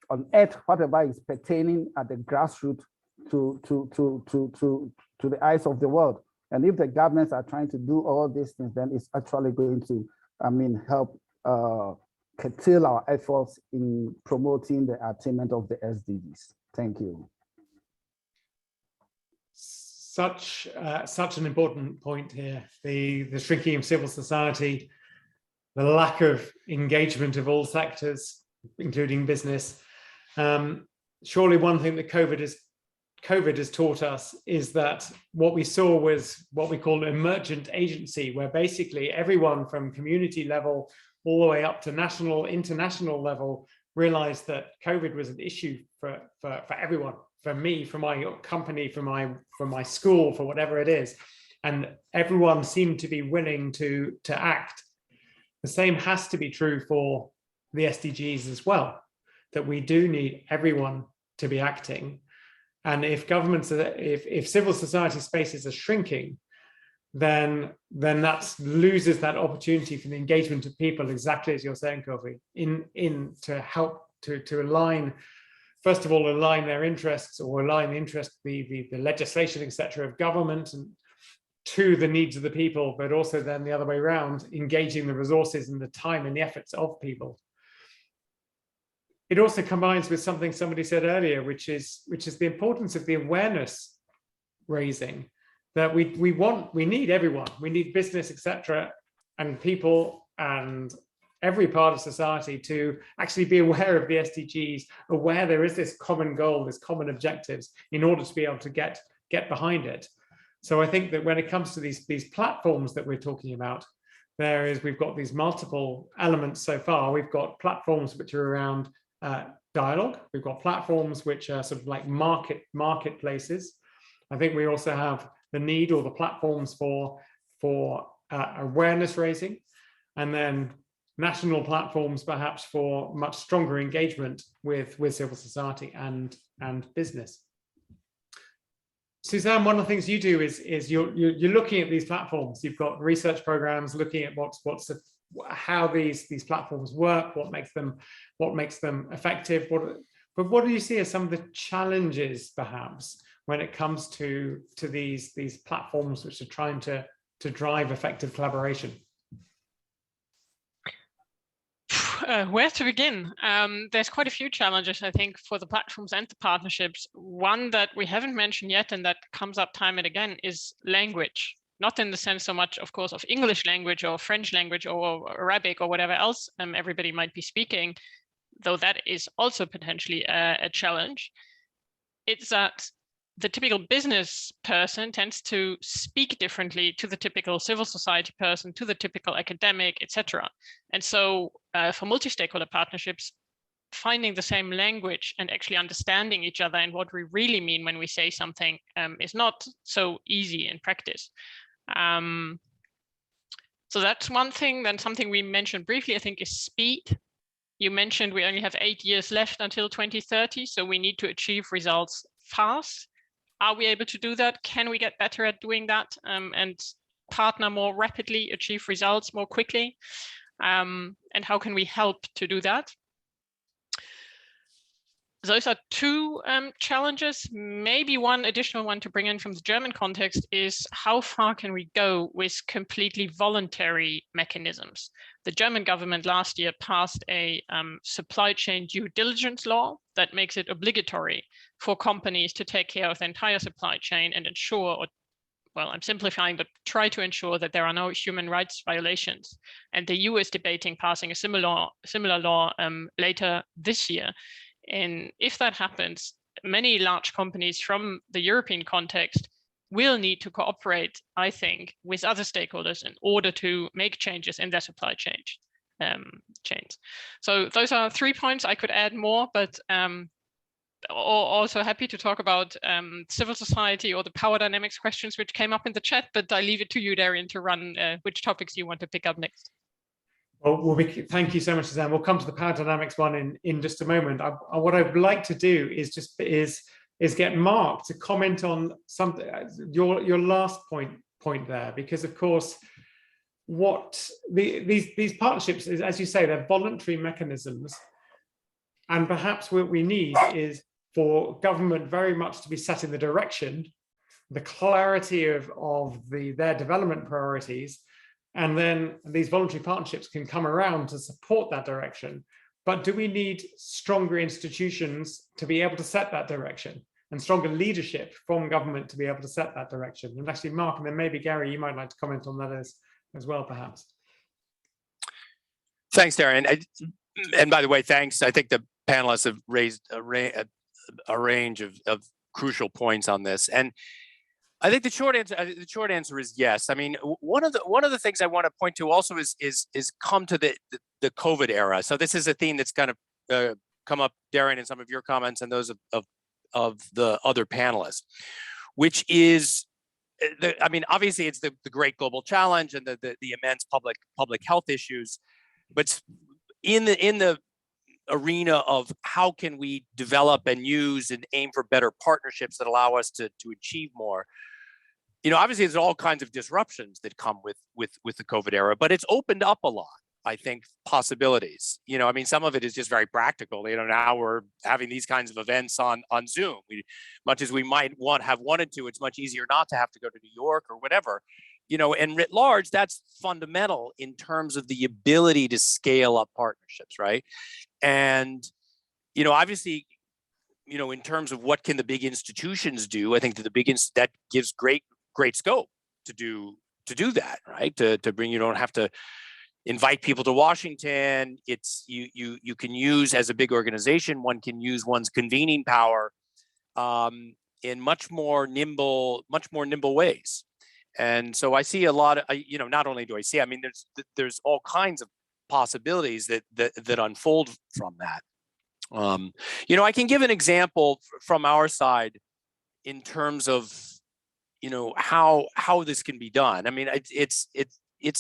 unearth whatever is pertaining at the grassroots to the eyes of the world. And if the governments are trying to do all these things, then it's actually going to, help curtail our efforts in promoting the attainment of the SDGs. Thank you. Such an important point here, the shrinking of civil society, the lack of engagement of all sectors, including business. Surely one thing that COVID has taught us is that what we saw was what we call emergent agency, where basically everyone from community level all the way up to national, international level realized that COVID was an issue for everyone, for me, for my company, for my school, for whatever it is. And everyone seemed to be willing to act. The same has to be true for the SDGs as well, that we do need everyone to be acting. And if governments, if civil society spaces are shrinking, then that loses that opportunity for the engagement of people, exactly as you're saying, Kofi, in to help to align, first of all, align their interests or align the interest, the legislation, etc., of government to the needs of the people, but also then the other way around, engaging the resources and the time and the efforts of people. It also combines with something somebody said earlier, which is the importance of the awareness raising, that we need everyone, we need business, etc., and people and every part of society to actually be aware of the SDGs, aware there is this common goal, this common objectives, in order to be able to get behind it. So I think that when it comes to these platforms that we're talking about, we've got these multiple elements so far. We've got platforms which are around dialogue. We've got platforms which are sort of like marketplaces. I think we also have the need or the platforms for awareness raising, and then national platforms perhaps for much stronger engagement with civil society and business. Suzanne, one of the things you do is you're looking at these platforms. You've got research programs looking at how these platforms work, what makes them effective. But what do you see as some of the challenges, perhaps, when it comes to these platforms which are trying to drive effective collaboration? Where to begin? There's quite a few challenges, I think, for the platforms and the partnerships. One that we haven't mentioned yet and that comes up time and again is language. Not in the sense so much, of course, of English language or French language or Arabic or whatever else everybody might be speaking, though that is also potentially a challenge. It's that the typical business person tends to speak differently to the typical civil society person, to the typical academic, etc. And so for multi-stakeholder partnerships, finding the same language and actually understanding each other and what we really mean when we say something is not so easy in practice. So that's one thing. Then something we mentioned briefly, I think, is speed. You mentioned we only have 8 years left until 2030, so we need to achieve results fast. Are we able to do that? Can we get better at doing that and partner more rapidly, achieve results more quickly? And how can we help to do that? Those are two challenges. Maybe one additional one to bring in from the German context is how far can we go with completely voluntary mechanisms? The German government last year passed a supply chain due diligence law that makes it obligatory for companies to take care of the entire supply chain and ensure, or well, I'm simplifying, but try to ensure that there are no human rights violations. And the EU is debating passing a similar law later this year. And if that happens, many large companies from the European context will need to cooperate, I think, with other stakeholders in order to make changes in their supply chains. So those are 3 points. I could add more, but also happy to talk about civil society or the power dynamics questions which came up in the chat, but I leave it to you, Darian, to run which topics you want to pick up next. Well, thank you so much, Suzanne. We'll come to the power dynamics one in just a moment. What I'd like to do is get Mark to comment on something, your last point there, because of course, what these partnerships is, as you say, they're voluntary mechanisms, and perhaps what we need is for government very much to be set in the direction, the clarity of their development priorities. And then these voluntary partnerships can come around to support that direction. But do we need stronger institutions to be able to set that direction, and stronger leadership from government to be able to set that direction? And actually, Mark, and then maybe Gary, you might like to comment on that as well, perhaps. Thanks, Darian. And by the way, thanks. I think the panelists have raised a range of crucial points on this. And I think the short answer is yes. I mean, one of the things I want to point to also is come to the COVID era. So this is a theme that's kind of come up, Darian, in some of your comments and those of the other panelists, which is, I mean, obviously it's the great global challenge and the immense public health issues, but in the arena of how can we develop and use and aim for better partnerships that allow us to achieve more. You know, obviously there's all kinds of disruptions that come with the COVID era, but it's opened up a lot. I think, possibilities. I mean, some of it is just very practical. Now we're having these kinds of events on Zoom. Much as we might have wanted to, it's much easier not to have to go to New York or whatever. And writ large, that's fundamental in terms of the ability to scale up partnerships, right? And, obviously, in terms of what can the big institutions do, I think that that gives great scope to do that, right? To bring, you don't have to invite people to Washington. It's you can use, as a big organization, one can use one's convening power in much more nimble ways. And so I see a lot of, not only do I see, I mean, there's all kinds of possibilities that unfold from that. I can give an example from our side in terms of, how this can be done. I mean, it's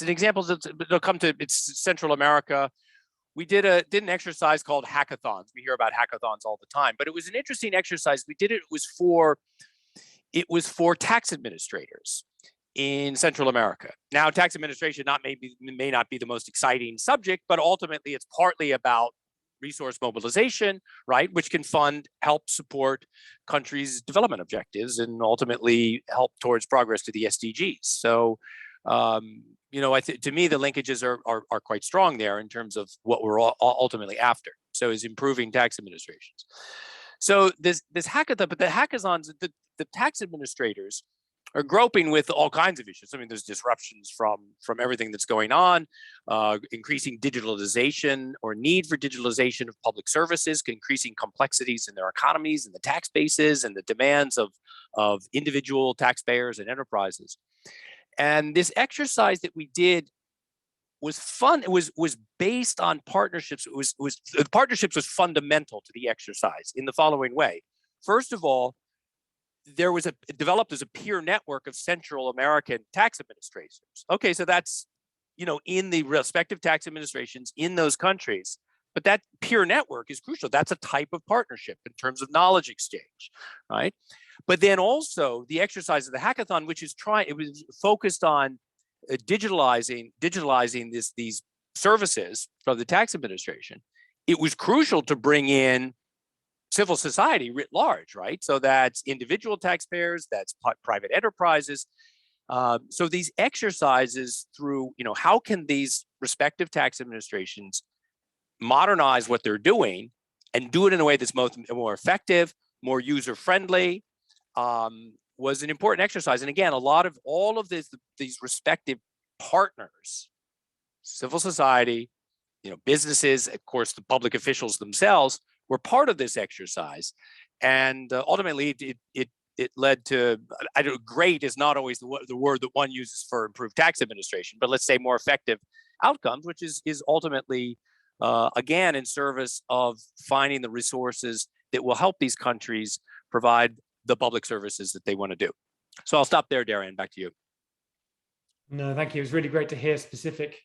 an example that'll come to, it's Central America. We did an exercise called hackathons. We hear about hackathons all the time, but it was an interesting exercise. We did it. It was for tax administrators in Central America. Now, tax administration may not be the most exciting subject, but ultimately it's partly about resource mobilization, right, which can help support countries' development objectives and ultimately help towards progress to the SDGs. So, to me, the linkages are quite strong there in terms of what we're ultimately after. So, is improving tax administrations. So this hackathon, but the hackathons, the tax administrators are groping with all kinds of issues. I mean, there's disruptions from everything that's going on, increasing digitalization or need for digitalization of public services, increasing complexities in their economies and the tax bases and the demands of individual taxpayers and enterprises. And this exercise that we did was fun. It was based on partnerships. The partnerships was fundamental to the exercise in the following way. First of all, it developed as a peer network of Central American tax administrators. Okay, so that's, in the respective tax administrations in those countries, but that peer network is crucial. That's a type of partnership in terms of knowledge exchange, right? But then also the exercise of the hackathon, which is it was focused on digitalizing these services from the tax administration. It was crucial to bring in civil society writ large, right? So that's individual taxpayers, that's private enterprises. So these exercises through, how can these respective tax administrations modernize what they're doing and do it in a way that's more effective, more user-friendly, was an important exercise. And again, all of these respective partners, civil society, businesses, of course, the public officials themselves, were part of this exercise, and ultimately it led to, great is not always the word that one uses for improved tax administration, but let's say more effective outcomes, which is ultimately, again, in service of finding the resources that will help these countries provide the public services that they want to do. So I'll stop there, Darian, back to you. No, thank you. It was really great to hear specific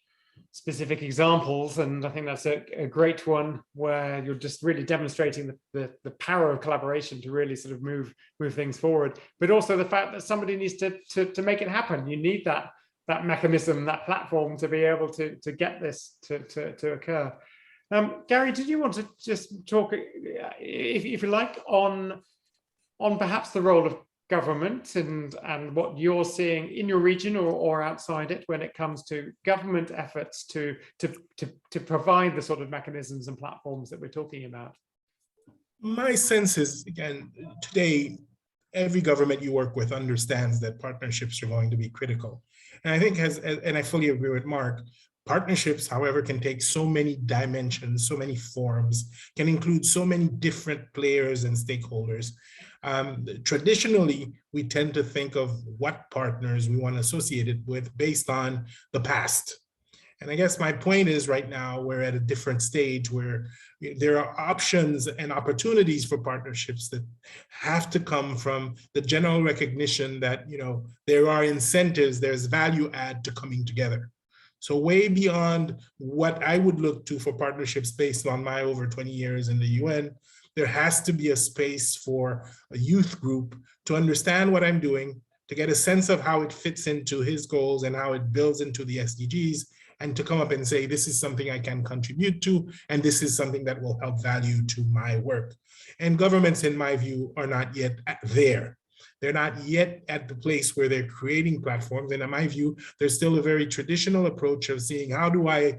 examples, and I think that's a great one where you're just really demonstrating the power of collaboration to really sort of move things forward, but also the fact that somebody needs to make it happen. You need that mechanism, that platform to be able to get this to occur. Gary, did you want to just talk, if you like, on perhaps the role of government and what you're seeing in your region or outside it when it comes to government efforts to provide the sort of mechanisms and platforms that we're talking about? My sense is, again, today, every government you work with understands that partnerships are going to be critical. And I think, and I fully agree with Mark, partnerships, however, can take so many dimensions, so many forms, can include so many different players and stakeholders. Traditionally, we tend to think of what partners we want to associate it with based on the past. And I guess my point is, right now, we're at a different stage where there are options and opportunities for partnerships that have to come from the general recognition that, there are incentives, there's value add to coming together. So way beyond what I would look to for partnerships based on my over 20 years in the UN, there has to be a space for a youth group to understand what I'm doing, to get a sense of how it fits into his goals and how it builds into the SDGs, and to come up and say, this is something I can contribute to, and this is something that will help value to my work. And governments, in my view, are not yet there. They're not yet at the place where they're creating platforms. And in my view, there's still a very traditional approach of seeing how do I,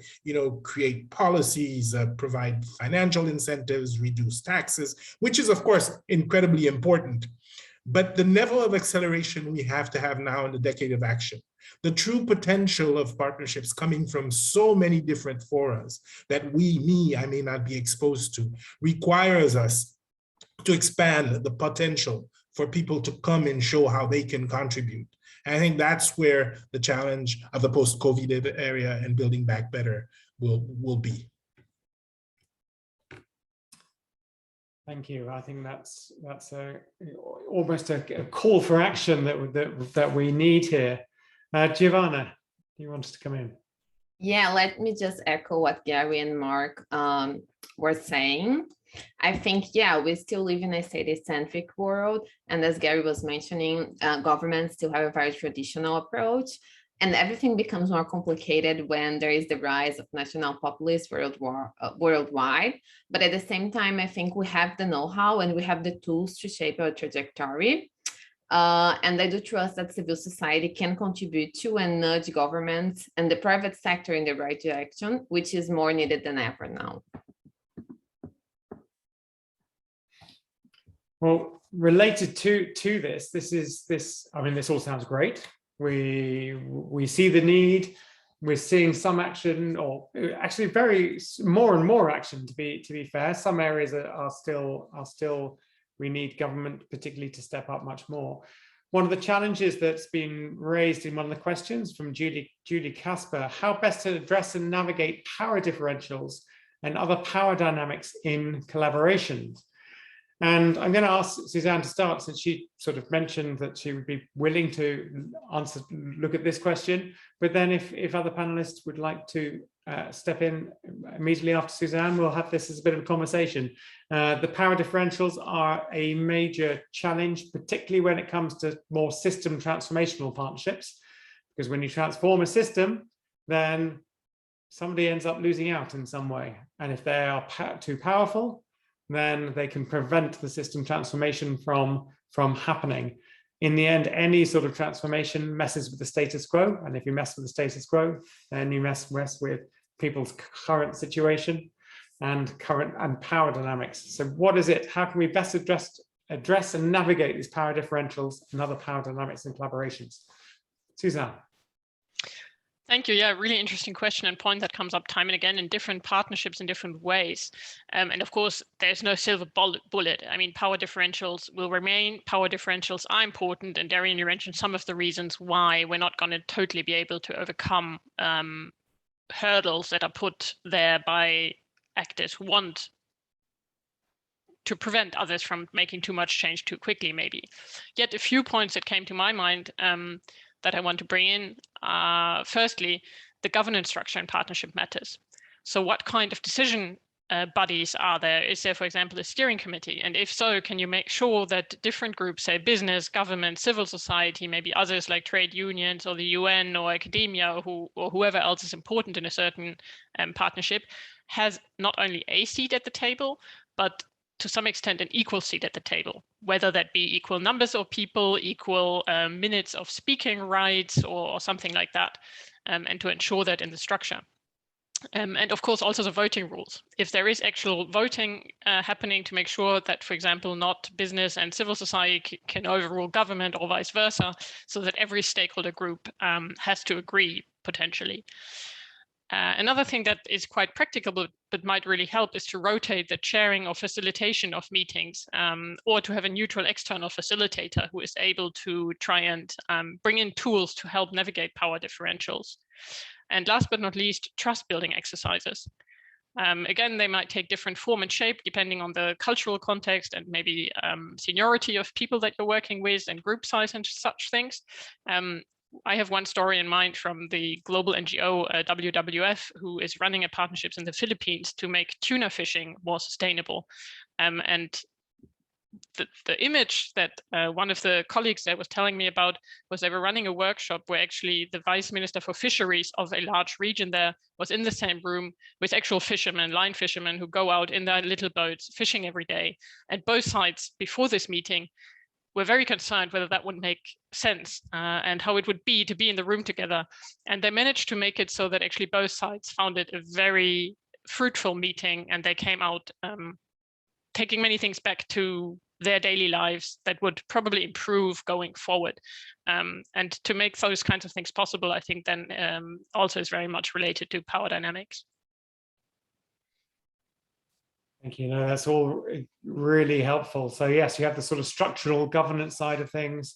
create policies, provide financial incentives, reduce taxes, which is of course incredibly important. But the level of acceleration we have to have now in the decade of action, the true potential of partnerships coming from so many different forums that I may not be exposed to, requires us to expand the potential for people to come and show how they can contribute. And I think that's where the challenge of the post-COVID area and building back better will be. Thank you. I think that's almost a call for action that we need here. Giovanna, you wanted to come in? Yeah, let me just echo what Gary and Mark were saying. I think, yeah, we still live in a state-centric world. And as Gary was mentioning, governments still have a very traditional approach. And everything becomes more complicated when there is the rise of national populists worldwide. But at the same time, I think we have the know-how and we have the tools to shape our trajectory. And I do trust that civil society can contribute to and nudge governments and the private sector in the right direction, which is more needed than ever now. Well, related to this, I mean, this all sounds great. We see the need. We're seeing some action, or actually more and more action. To be fair, some areas are still. We need government, particularly, to step up much more. One of the challenges that's been raised in one of the questions from Julie Casper: how best to address and navigate power differentials and other power dynamics in collaboration. And I'm going to ask Suzanne to start, since she sort of mentioned that she would be willing to look at this question. But then if other panelists would like to step in immediately after Suzanne, we'll have this as a bit of a conversation. The power differentials are a major challenge, particularly when it comes to more system transformational partnerships, because when you transform a system, then somebody ends up losing out in some way. And if they are too powerful, then they can prevent the system transformation from happening. In the end, any sort of transformation messes with the status quo. And if you mess with the status quo, then you mess with people's current situation and power dynamics. So what is it? How can we best address and navigate these power differentials and other power dynamics and collaborations? Suzanne. Thank you. Yeah, really interesting question and point that comes up time and again in different partnerships in different ways. And of course, there's no silver bullet. I mean, power differentials will remain. Power differentials are important. And Darian, you mentioned some of the reasons why we're not going to totally be able to overcome hurdles that are put there by actors who want to prevent others from making too much change too quickly, maybe. Yet a few points that came to my mind that I want to bring in. Firstly, the governance structure in partnership matters. So what kind of decision bodies are there? Is there, for example, a steering committee? And if so, can you make sure that different groups, say business, government, civil society, maybe others like trade unions or the UN or academia or whoever else is important in a certain partnership, has not only a seat at the table, but to some extent an equal seat at the table, whether that be equal numbers of people, equal minutes of speaking rights or something like that, and to ensure that in the structure. And of course, also the voting rules. If there is actual voting happening, to make sure that, for example, not business and civil society can overrule government or vice versa, so that every stakeholder group has to agree potentially. Another thing that is quite practicable but might really help is to rotate the chairing or facilitation of meetings, or to have a neutral external facilitator who is able to try and bring in tools to help navigate power differentials. And last but not least, trust building exercises. Again, they might take different form and shape depending on the cultural context and maybe seniority of people that you're working with and group size and such things. I have one story in mind from the global NGO WWF, who is running a partnerships in the Philippines to make tuna fishing more sustainable. And the image that one of the colleagues there was telling me about was they were running a workshop where actually the vice minister for fisheries of a large region there was in the same room with actual fishermen, line fishermen, who go out in their little boats fishing every day. And both sides before this meeting were very concerned whether that would make sense and how it would be to be in the room together. And they managed to make it so that actually both sides found it a very fruitful meeting, and they came out taking many things back to their daily lives that would probably improve going forward. And to make those kinds of things possible, I think then also is very much related to power dynamics. Thank you. No, that's all really helpful. So yes, you have the sort of structural governance side of things.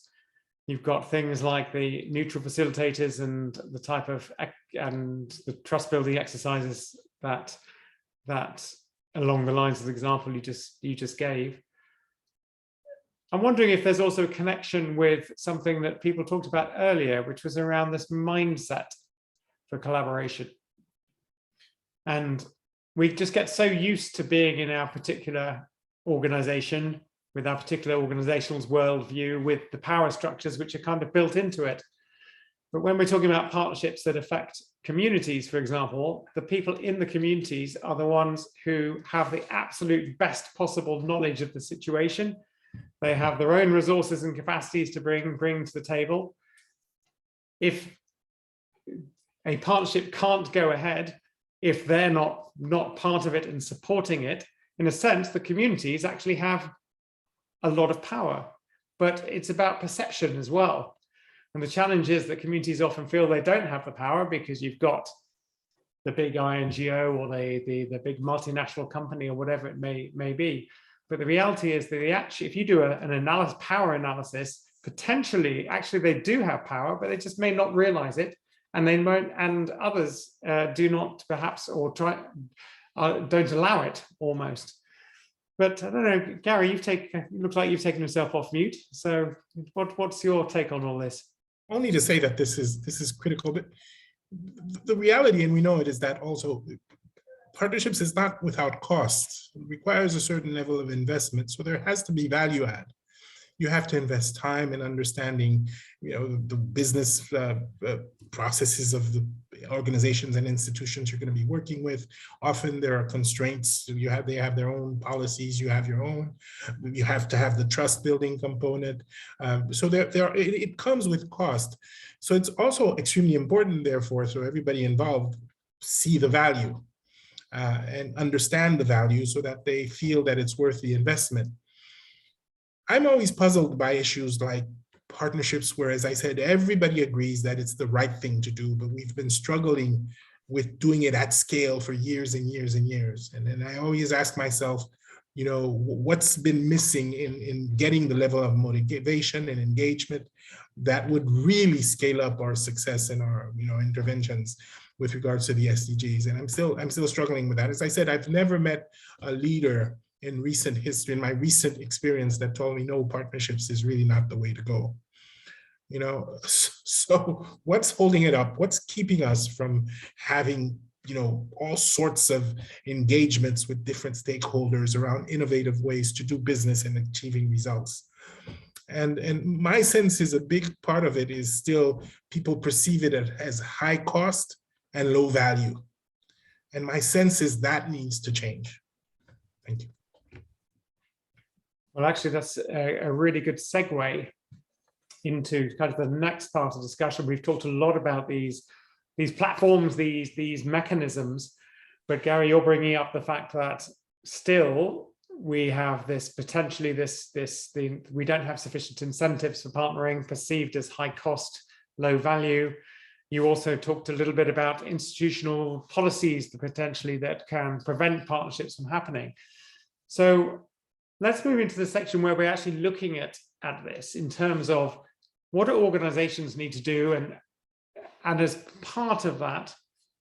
You've got things like the neutral facilitators and the type of and the trust building exercises that along the lines of the example you just gave. I'm wondering if there's also a connection with something that people talked about earlier, which was around this mindset for collaboration. And we just get so used to being in our particular organization, with our particular organization's worldview, with the power structures which are kind of built into it. But when we're talking about partnerships that affect communities, for example, the people in the communities are the ones who have the absolute best possible knowledge of the situation. They have their own resources and capacities to bring to the table. If a partnership can't go ahead, if they're not part of it and supporting it, in a sense, the communities actually have a lot of power, but it's about perception as well. And the challenge is that communities often feel they don't have the power because you've got the big INGO or the big multinational company or whatever it may be. But the reality is that if you do an power analysis, potentially, actually they do have power, but they just may not realize it. And they won't, and others do not perhaps, or don't allow it almost. But I don't know, Gary, it looks like you've taken yourself off mute. So what's your take on all this? Only to say that this is critical, but the reality, and we know it, is that also partnerships is not without cost. It requires a certain level of investment. So there has to be value add. You have to invest time in understanding, the business processes of the organizations and institutions you're going to be working with. Often there are constraints. They have their own policies. You have your own. You have to have the trust building component. So it comes with cost. So it's also extremely important, therefore, so everybody involved see the value and understand the value so that they feel that it's worth the investment. I'm always puzzled by issues like partnerships where, as I said, everybody agrees that it's the right thing to do, but we've been struggling with doing it at scale for years and years and years. And then I always ask myself, what's been missing in getting the level of motivation and engagement that would really scale up our success in our interventions with regards to the SDGs. And I'm still struggling with that. As I said, I've never met a leader in recent history, in my recent experience, that told me no, partnerships is really not the way to go. So what's holding it up? What's keeping us from having all sorts of engagements with different stakeholders around innovative ways to do business and achieving results? And my sense is a big part of it is still people perceive it as high cost and low value. And my sense is that needs to change. Thank you. Well, actually, that's a really good segue into kind of the next part of the discussion. We've talked a lot about these platforms, these mechanisms, but Gary, you're bringing up the fact that still we have this we don't have sufficient incentives for partnering, perceived as high cost, low value. You also talked a little bit about institutional policies that can prevent partnerships from happening. So let's move into the section where we're actually looking at this in terms of what do organizations need to do, and as part of that,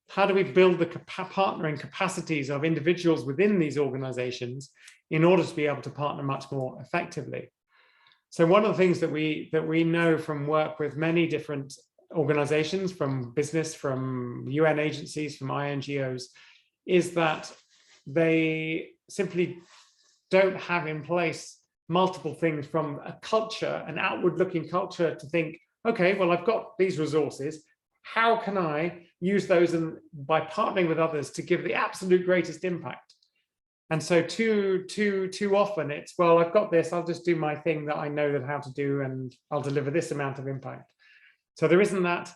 how do we build the partnering capacities of individuals within these organizations in order to be able to partner much more effectively? So one of the things that we know from work with many different organizations, from business, from UN agencies, from INGOs, is that they simply don't have in place multiple things from a culture, an outward looking culture, to think, okay, well, I've got these resources. How can I use those by partnering with others to give the absolute greatest impact? And so too often it's, well, I've got this, I'll just do my thing that I know that how to do, and I'll deliver this amount of impact. So there isn't that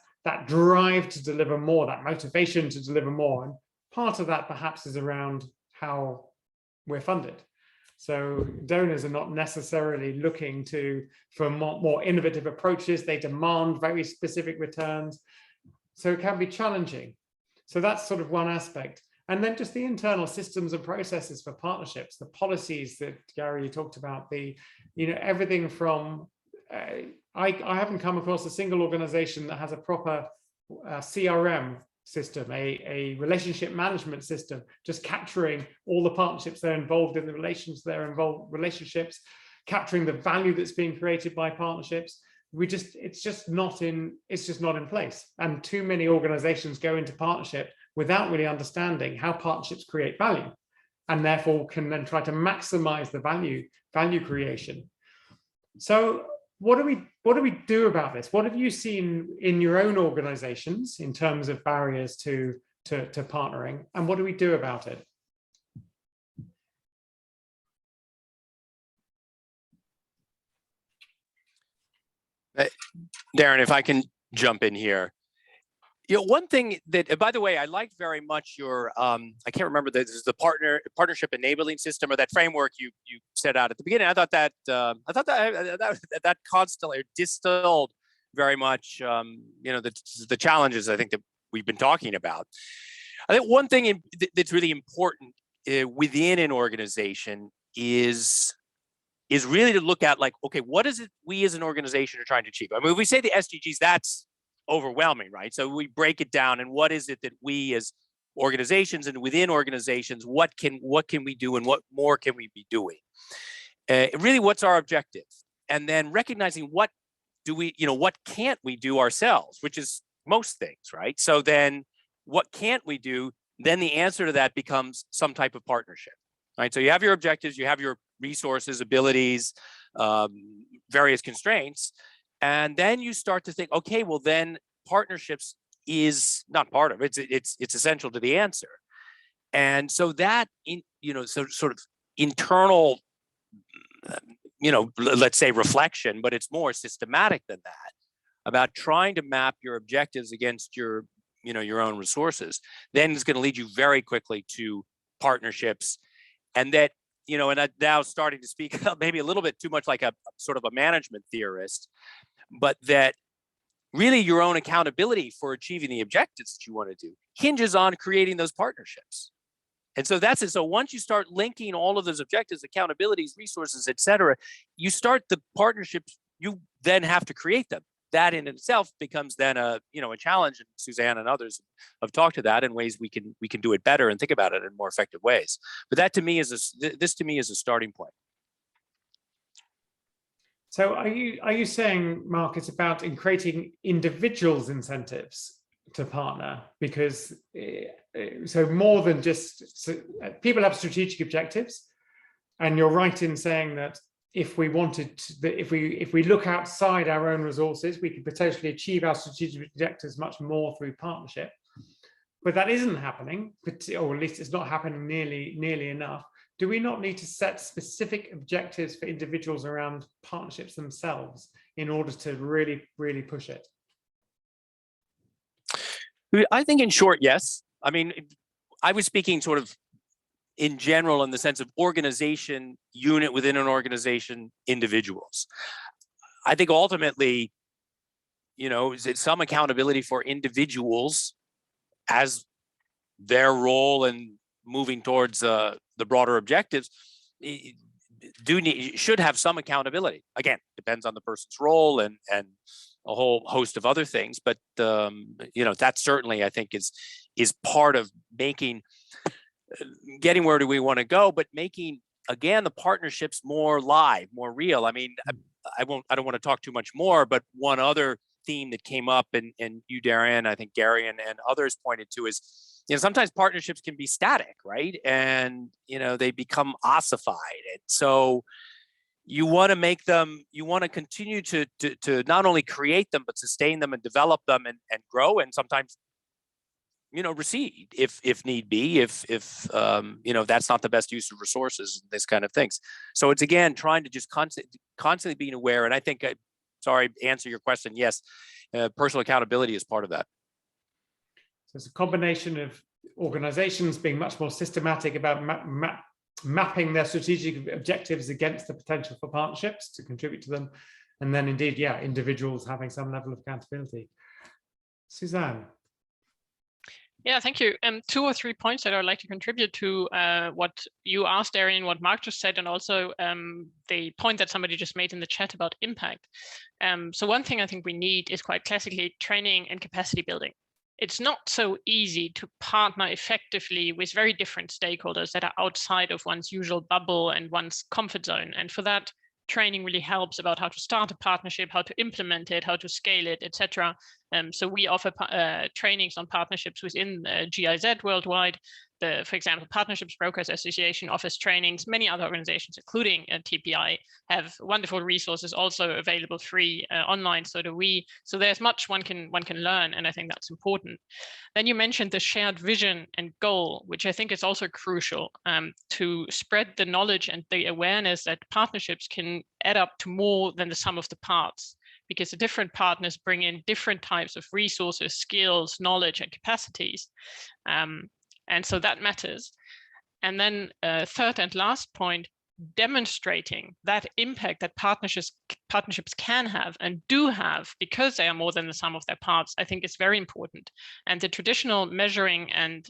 drive to deliver more, that motivation to deliver more. And part of that perhaps is around how we're funded. So donors are not necessarily looking for more innovative approaches. They demand very specific returns. So it can be challenging. So that's sort of one aspect. And then just the internal systems and processes for partnerships, the policies that Gary talked about, everything from, I haven't come across a single organization that has a proper CRM system, a relationship management system, just capturing all the partnerships they're involved in, the relationships, capturing the value that's being created by partnerships. It's just not in place. And too many organizations go into partnership without really understanding how partnerships create value, and therefore can then try to maximize the value creation. So what do we do about this? What have you seen in your own organizations in terms of barriers to partnering, and what do we do about it? Darren, if I can jump in here. One thing that, by the way, I liked very much your, I can't remember, this is the partnership enabling system, or that framework you set out at the beginning. I thought that constantly distilled very much, the challenges I think that we've been talking about. I think one thing that's really important within an organization is really to look at, like, okay, what is it we as an organization are trying to achieve? I mean, if we say the SDGs, that's overwhelming, right? So we break it down, and what is it that we as organizations and within organizations, what can we do, and what more can we be doing? Really, what's our objective? And then recognizing what can't we do ourselves, which is most things, right? So then what can't we do? Then the answer to that becomes some type of partnership, right? So you have your objectives, you have your resources, abilities, various constraints. And then you start to think, okay, well then partnerships is not part of it. It's essential to the answer. And so that, sort of internal, let's say reflection, but it's more systematic than that, about trying to map your objectives against your own resources, then it's going to lead you very quickly to partnerships. And that, and I'm now starting to speak maybe a little bit too much like a sort of a management theorist, but that really your own accountability for achieving the objectives that you want to do hinges on creating those partnerships. And so that's it. So once you start linking all of those objectives, accountabilities, resources, et cetera, you start the partnerships, you then have to create them. That in itself becomes then a challenge, and Suzanne and others have talked to that in ways we can do it better and think about it in more effective ways. But that to me is a starting point. So are you saying, Mark, it's about creating individuals' incentives to partner? Because so more than just people have strategic objectives, and you're right in saying that if we wanted to, if we look outside our own resources, we could potentially achieve our strategic objectives much more through partnership. But that isn't happening, or at least it's not happening nearly enough. Do we not need to set specific objectives for individuals around partnerships themselves in order to really, really push it? I think in short, yes. I mean, I was speaking sort of in general in the sense of organization, unit within an organization, individuals. I think ultimately, is it some accountability for individuals as their role in moving towards the broader objectives should have some accountability. Again, depends on the person's role and a whole host of other things. But that certainly I think is part of getting where do we want to go, but making again the partnerships more live, more real. I mean, I don't want to talk too much more, but one other theme that came up and you, Darren, I think Gary and others pointed to is, sometimes partnerships can be static, right? And, they become ossified. And so, you want to make them, you want to continue to not only create them, but sustain them and develop them and grow, and sometimes, you know, recede if need be, if you know, that's not the best use of resources, this kind of things. So it's, again, trying to just constantly being aware. And I think, sorry, answer your question. Yes, personal accountability is part of that. So it's a combination of organizations being much more systematic about mapping their strategic objectives against the potential for partnerships to contribute to them. And then indeed, yeah, individuals having some level of accountability. Suzanne. Yeah, thank you. 2 or 3 points that I'd like to contribute to what you asked, Darian, what Mark just said, and also the point that somebody just made in the chat about impact. So one thing I think we need is quite classically training and capacity building. It's not so easy to partner effectively with very different stakeholders that are outside of one's usual bubble and one's comfort zone. And for that, training really helps about how to start a partnership, how to implement it, how to scale it, etc. So we offer trainings on partnerships within GIZ worldwide. For example, Partnerships Brokers Association offers trainings. Many other organizations, including TPI, have wonderful resources also available free online. So do we. So there's much one can learn, and I think that's important. Then you mentioned the shared vision and goal, which I think is also crucial to spread the knowledge and the awareness that partnerships can add up to more than the sum of the parts, because the different partners bring in different types of resources, skills, knowledge, and capacities. And so that matters. And then third and last point, demonstrating that impact that partnerships can have and do have, because they are more than the sum of their parts, I think is very important. And the traditional measuring and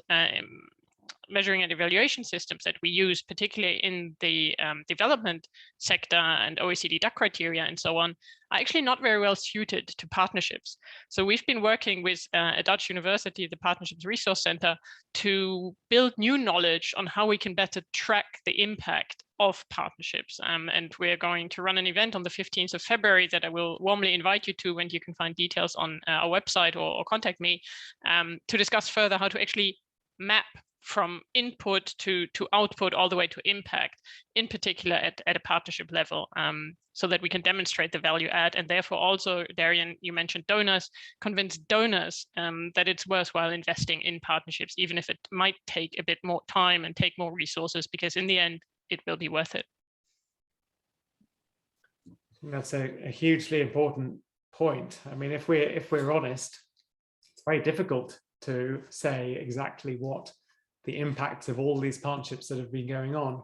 evaluation systems that we use, particularly in the development sector and OECD DAC criteria and so on, are actually not very well suited to partnerships. So we've been working with a Dutch university, the Partnerships Resource Center, to build new knowledge on how we can better track the impact of partnerships. And we're going to run an event on the 15th of February that I will warmly invite you to, and you can find details on our website or contact me to discuss further how to actually map from input to output all the way to impact, in particular at a partnership level, so that we can demonstrate the value add. And therefore also, Darian, you mentioned donors, convince donors that it's worthwhile investing in partnerships, even if it might take a bit more time and take more resources, because in the end, it will be worth it. That's a hugely important point. I mean, if we're honest, it's very difficult to say exactly what the impacts of all these partnerships that have been going on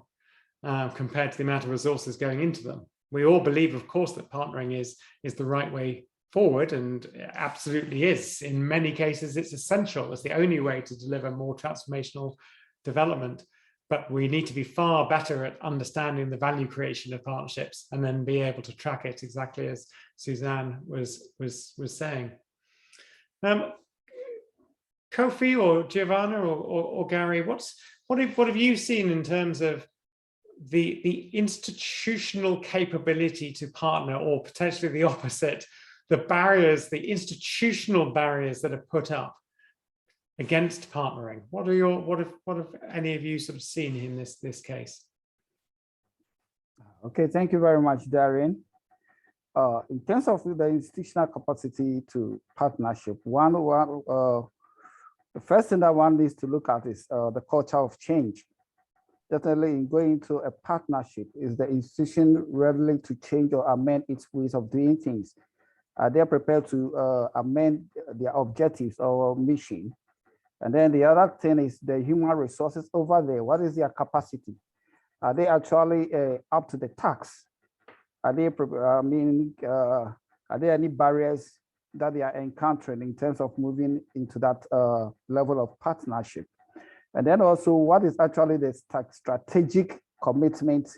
compared to the amount of resources going into them. We all believe, of course, that partnering is the right way forward, and it absolutely is. In many cases, it's essential. It's the only way to deliver more transformational development. But we need to be far better at understanding the value creation of partnerships and then be able to track it, exactly as Suzanne was saying. Kofi or Giovanna or Gary, what have you seen in terms of the institutional capability to partner, or potentially the opposite, the barriers, the institutional barriers that are put up against partnering? What have any of you sort of seen in this case? Okay, thank you very much, Darian. In terms of the institutional capacity to partnership, the first thing that one needs to look at is the culture of change. Definitely, in going to a partnership, is the institution ready to change or amend its ways of doing things? Are they prepared to amend their objectives or mission? And then the other thing is the human resources over there. What is their capacity? Are they actually up to the task? Are they, are there any barriers that they are encountering in terms of moving into that level of partnership? And then also, what is actually the strategic commitment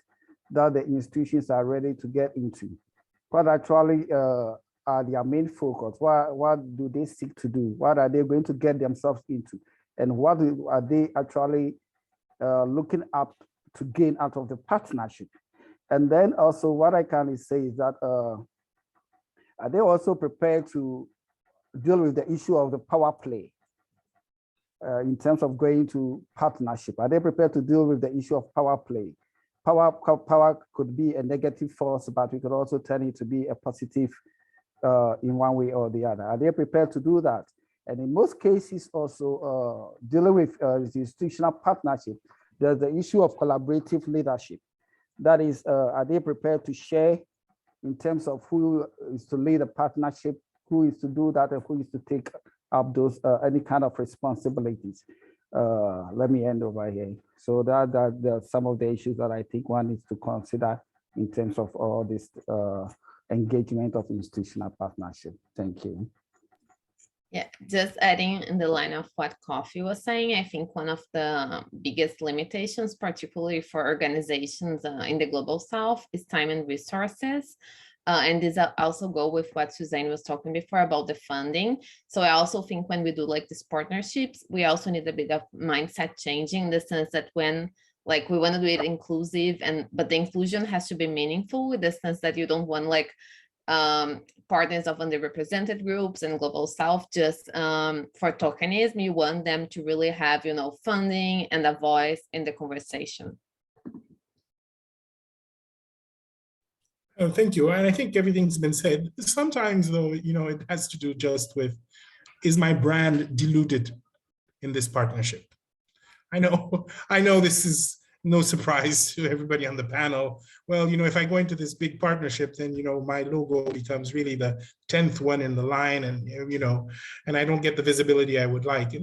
that the institutions are ready to get into? What actually are their main focus? What do they seek to do? What are they going to get themselves into? And what are they actually looking up to gain out of the partnership? And then also, what I can say is that are they also prepared to deal with the issue of the power play in terms of going to partnership? Are they prepared to deal with the issue of power play? power could be a negative force, but we could also turn it to be a positive in one way or the other. Are they prepared to do that? And in most cases, also dealing with the institutional partnership, there's the issue of collaborative leadership. That is, are they prepared to share in terms of who is to lead a partnership, who is to do that, and who is to take up those any kind of responsibilities? Let me end over here. So that are some of the issues that I think one needs to consider in terms of all this engagement of institutional partnership. Thank you. Yeah, just adding in the line of what Kofi was saying, I think one of the biggest limitations, particularly for organizations in the Global South, is time and resources. And this also go with what Suzanne was talking before about the funding. So I also think when we do like these partnerships, we also need a bit of mindset changing in the sense that when like we want to do it inclusive, but the inclusion has to be meaningful in the sense that you don't want like partners of underrepresented groups and Global South just for tokenism. You want them to really have, you know, funding and a voice in the conversation. Thank you. And I think everything's been said. Sometimes, though, you know, it has to do just with, is my brand diluted in this partnership? I know this is no surprise to everybody on the panel. Well, you know, if I go into this big partnership, then, you know, my logo becomes really the 10th one in the line, and, you know, and I don't get the visibility I would like.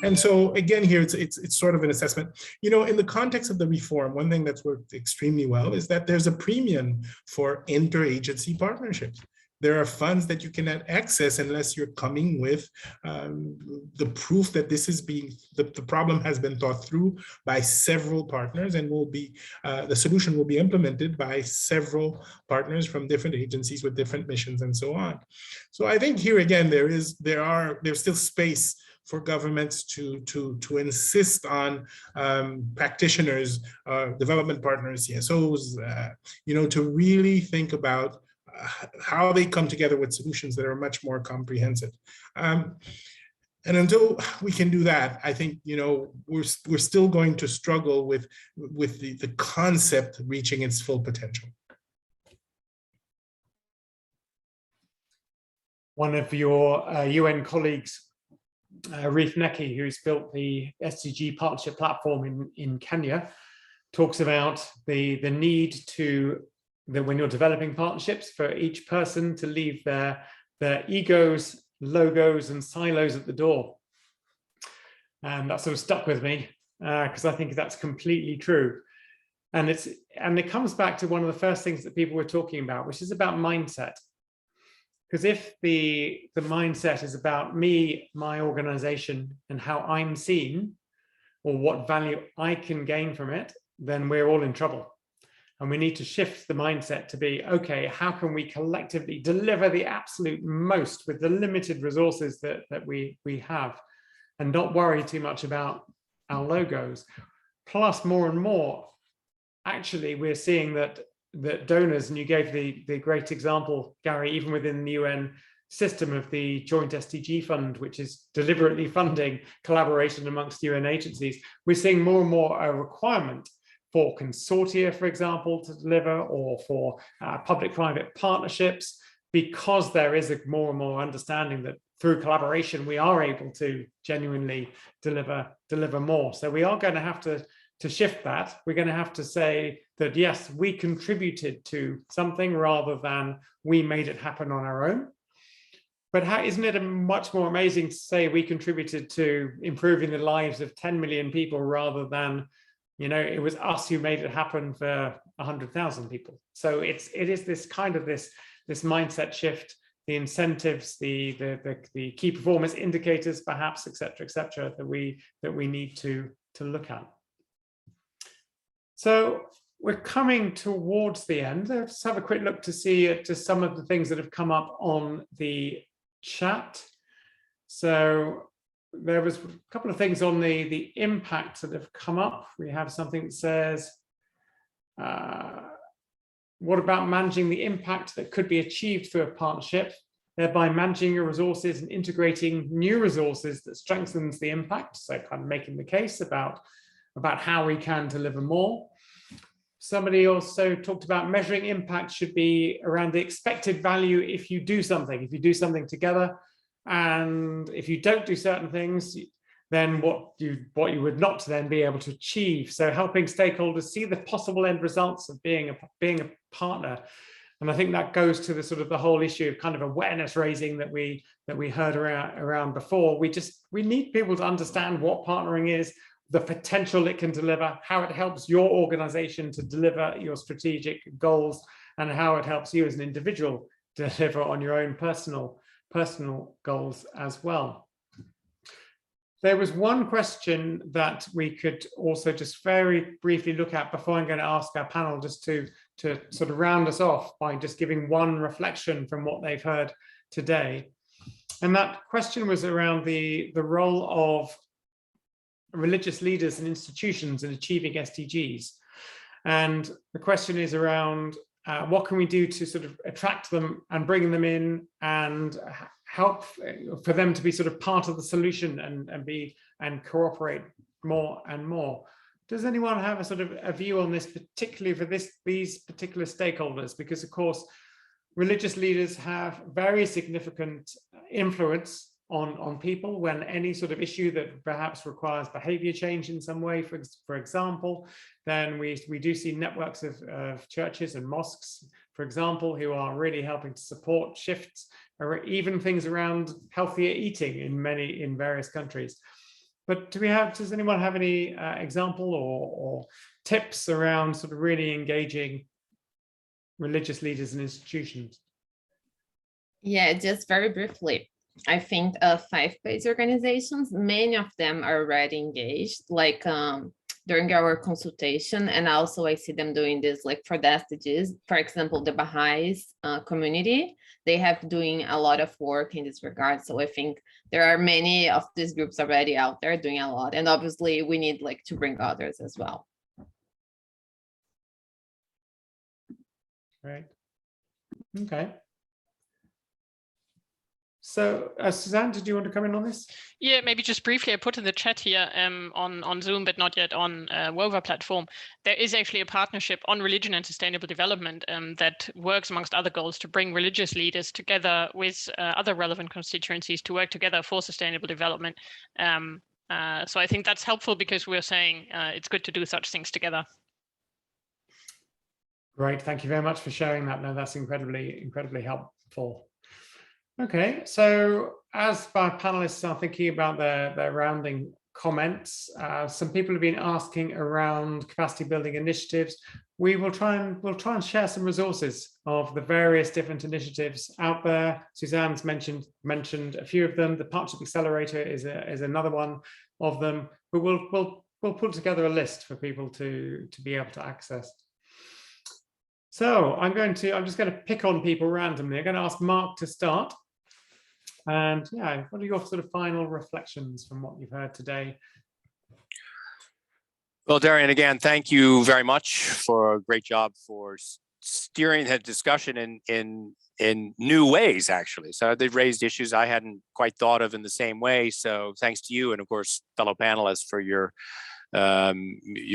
And so again, here, it's sort of an assessment. You know, in the context of the reform, one thing that's worked extremely well is that there's a premium for interagency partnerships. There are funds that you cannot access unless you're coming with the proof that this is being, the problem has been thought through by several partners and will be, the solution will be implemented by several partners from different agencies with different missions and so on. So I think here again, there's still space for governments to insist on practitioners, development partners, CSOs, you know, to really think about how they come together with solutions that are much more comprehensive. And until we can do that, I think, you know, we're still going to struggle with the concept reaching its full potential. One of your UN colleagues, Reef Neki, who's built the SDG Partnership Platform in Kenya, talks about the need to, that when you're developing partnerships, for each person to leave their egos, logos, and silos at the door. And that sort of stuck with me because I think that's completely true. And it comes back to one of the first things that people were talking about, which is about mindset. Because if the mindset is about me, my organization, and how I'm seen, or what value I can gain from it, then we're all in trouble. And we need to shift the mindset to be, okay, how can we collectively deliver the absolute most with the limited resources that we have, and not worry too much about our logos. Plus, more and more, actually, we're seeing that donors, and you gave the great example, Gary, even within the UN system of the joint SDG fund, which is deliberately funding collaboration amongst UN agencies, we're seeing more and more a requirement for consortia, for example, to deliver, or for public-private partnerships, because there is a more and more understanding that through collaboration, we are able to genuinely deliver more. So we are going to have to shift that. We're going to have to say that, yes, we contributed to something rather than we made it happen on our own. But isn't it much more amazing to say we contributed to improving the lives of 10 million people rather than, you know, it was us who made it happen for 100,000 people. So it is this kind of this mindset shift, the incentives, the key performance indicators, perhaps, et cetera, that we need to look at. So we're coming towards the end. Let's have a quick look to see just some of the things that have come up on the chat. So there was a couple of things on the impacts that have come up. We have something that says, what about managing the impact that could be achieved through a partnership, thereby managing your resources and integrating new resources that strengthens the impact? So kind of making the case about how we can deliver more. somebody also talked about measuring impact should be around the expected value if you do something together. And if you don't do certain things, then what you would not then be able to achieve. So helping stakeholders see the possible end results of being a partner. And I think that goes to the sort of the whole issue of kind of awareness raising that we heard around before. We need people to understand what partnering is, the potential it can deliver, how it helps your organization to deliver your strategic goals, and how it helps you as an individual deliver on your own personal goals as well. There was one question that we could also just very briefly look at before I'm going to ask our panel just to sort of round us off by just giving one reflection from what they've heard today. And that question was around the role of religious leaders and institutions in achieving SDGs. And the question is around what can we do to sort of attract them and bring them in and help for them to be sort of part of the solution and cooperate more and more. Does anyone have a sort of a view on this, particularly for these particular stakeholders? Because of course, religious leaders have very significant influence on people when any sort of issue that perhaps requires behavior change in some way, for example, then we do see networks of churches and mosques, for example, who are really helping to support shifts, or even things around healthier eating in various countries. But does anyone have any example or tips around sort of really engaging religious leaders and institutions? Yeah, just very briefly. I think faith-based organizations, many of them are already engaged, like during our consultation, and also I see them doing this like for the SDGs. For example, the Baha'is community, they have doing a lot of work in this regard. So I think there are many of these groups already out there doing a lot, and obviously we need like to bring others as well. Right. Okay. So, Suzanne, did you want to come in on this? Yeah, maybe just briefly, I put in the chat here on Zoom, but not yet on WOVA platform. There is actually a partnership on religion and sustainable development that works amongst other goals to bring religious leaders together with other relevant constituencies to work together for sustainable development. So I think that's helpful because we're saying it's good to do such things together. Great, thank you very much for sharing that. No, that's incredibly helpful. Okay, so as our panelists are thinking about their rounding comments, some people have been asking around capacity building initiatives. We'll try and share some resources of the various different initiatives out there. Suzanne's mentioned a few of them. The Partnership Accelerator is another one of them. But we'll put together a list for people to be able to access. So I'm just going to pick on people randomly. I'm going to ask Mark to start. And yeah, what are your sort of final reflections from what you've heard today? Well, Darian, again, thank you very much for a great job for steering that discussion in new ways, actually. So they've raised issues I hadn't quite thought of in the same way. So thanks to you and of course, fellow panelists for you're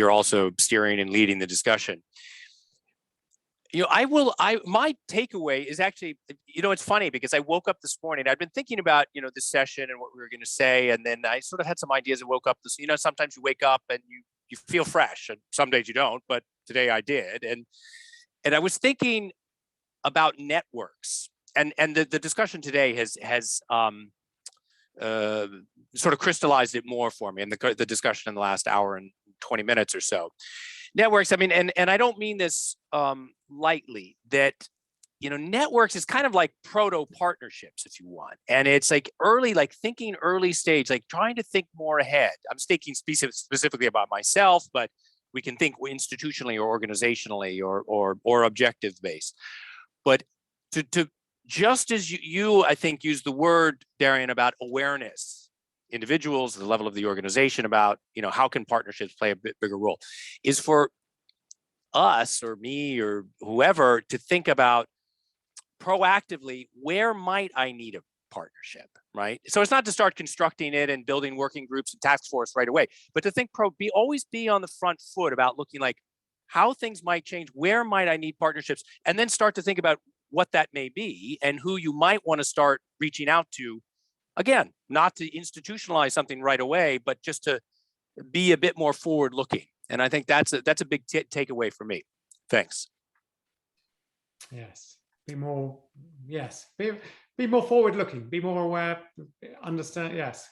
also steering and leading the discussion. You know, my takeaway is actually, you know, it's funny because I woke up this morning, I'd been thinking about, you know, this session and what we were going to say. And then I sort of had some ideas and woke up this, you know, sometimes you wake up and you feel fresh and some days you don't, but today I did. And I was thinking about networks and the discussion today has sort of crystallized it more for me in the discussion in the last hour and 20 minutes or so. Networks, I mean, and I don't mean this lightly, that, you know, networks is kind of like proto partnerships, if you want. And it's like thinking early stage, like trying to think more ahead. I'm thinking specifically about myself, but we can think institutionally or organizationally or objective based. But to just as you, I think, use the word, Darian, about awareness, individuals, the level of the organization about, you know, how can partnerships play a bit bigger role, is for us or me or whoever to think about proactively, where might I need a partnership, right? So it's not to start constructing it and building working groups and task force right away, but to think always be on the front foot about looking like, how things might change, where might I need partnerships, and then start to think about what that may be and who you might want to start reaching out to. Again, not to institutionalize something right away, but just to be a bit more forward looking. And I think that's a big takeaway for me. Thanks. Yes, be more, yes, be more forward looking, be more aware, understand, yes.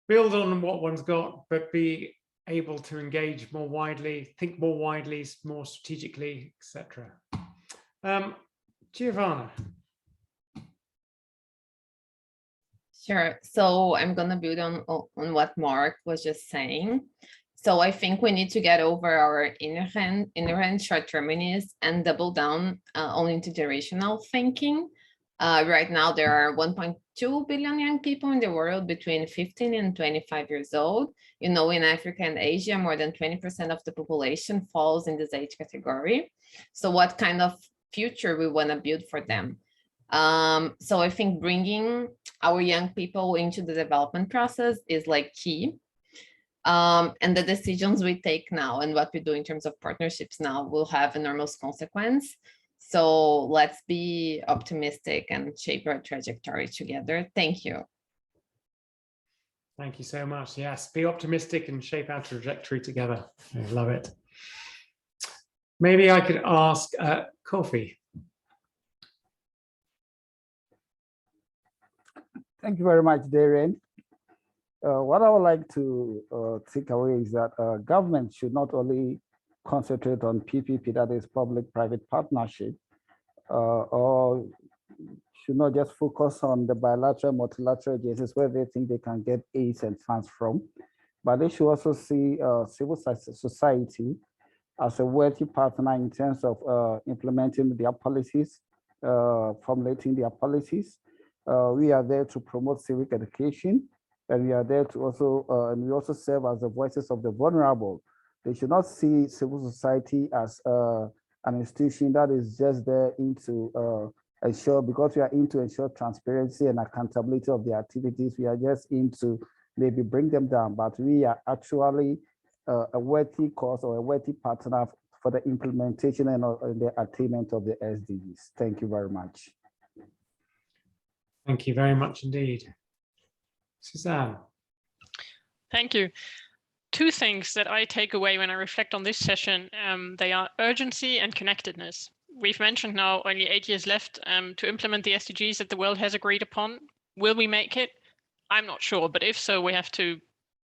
Build on what one's got, but be able to engage more widely, think more widely, more strategically, etc. Giovanna. Sure. So I'm going to build on what Mark was just saying. So I think we need to get over our inherent short-termism and double down on intergenerational thinking. Right now, there are 1.2 billion young people in the world between 15 and 25 years old. You know, in Africa and Asia, more than 20% of the population falls in this age category. So what kind of future we want to build for them? So I think bringing our young people into the development process is like key. And the decisions we take now and what we do in terms of partnerships now will have enormous consequence. So let's be optimistic and shape our trajectory together. Thank you. Thank you so much. Yes, be optimistic and shape our trajectory together. I love it. Maybe I could ask Kofi. Thank you very much, Darren. What I would like to take away is that government should not only concentrate on PPP, that is public-private partnership, or should not just focus on the bilateral, multilateral agencies where they think they can get aids and funds from, but they should also see civil society as a worthy partner in terms of implementing their policies, formulating their policies. We are there to promote civic education, and we are there to also, and we also serve as the voices of the vulnerable. They should not see civil society as an institution that is just there into ensure, because we are into ensure transparency and accountability of the activities. We are just into maybe bring them down, but we are actually a worthy cause or a worthy partner for the implementation and the attainment of the SDGs. Thank you very much. Thank you very much indeed. Suzanne. Thank you. Two things that I take away when I reflect on this session, they are urgency and connectedness. We've mentioned now only 8 years left to implement the SDGs that the world has agreed upon. Will we make it? I'm not sure, but if so, we have to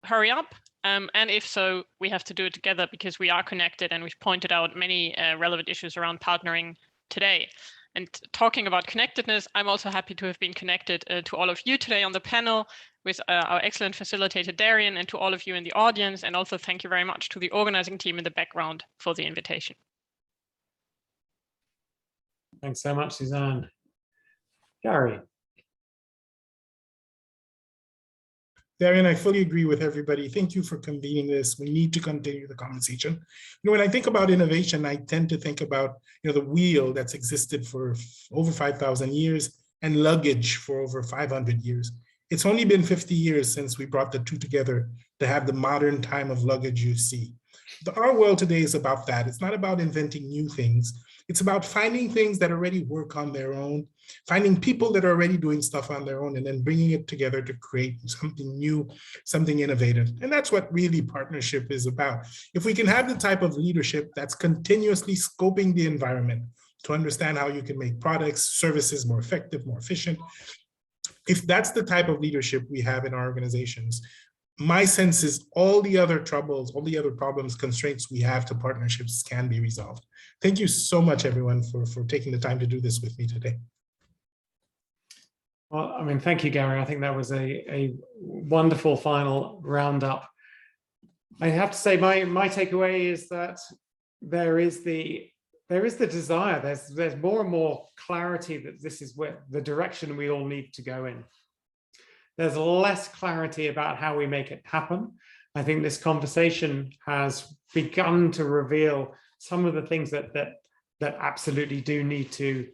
hurry up. And if so, we have to do it together because we are connected, and we've pointed out many relevant issues around partnering today. And talking about connectedness, I'm also happy to have been connected to all of you today on the panel with our excellent facilitator, Darren, and to all of you in the audience. And also thank you very much to the organizing team in the background for the invitation. Thanks so much, Suzanne. Gary. Darren, I fully agree with everybody. Thank you for convening this. We need to continue the conversation. You know, when I think about innovation, I tend to think about, you know, the wheel that's existed for over 5,000 years and luggage for over 500 years. It's only been 50 years since we brought the two together to have the modern time of luggage you see. Our world today is about that. It's not about inventing new things. It's about finding things that already work on their own, finding people that are already doing stuff on their own, and then bringing it together to create something new, something innovative. And that's what really partnership is about. If we can have the type of leadership that's continuously scoping the environment to understand how you can make products, services more effective, more efficient, if that's the type of leadership we have in our organizations, my sense is all the other troubles, all the other problems, constraints we have to partnerships can be resolved. Thank you so much, everyone, for taking the time to do this with me today. Well, I mean, thank you, Gary. I think that was a wonderful final roundup. I have to say my takeaway is that there is the desire, there's more and more clarity that this is where the direction we all need to go in. There's less clarity about how we make it happen. I think this conversation has begun to reveal some of the things that absolutely do need to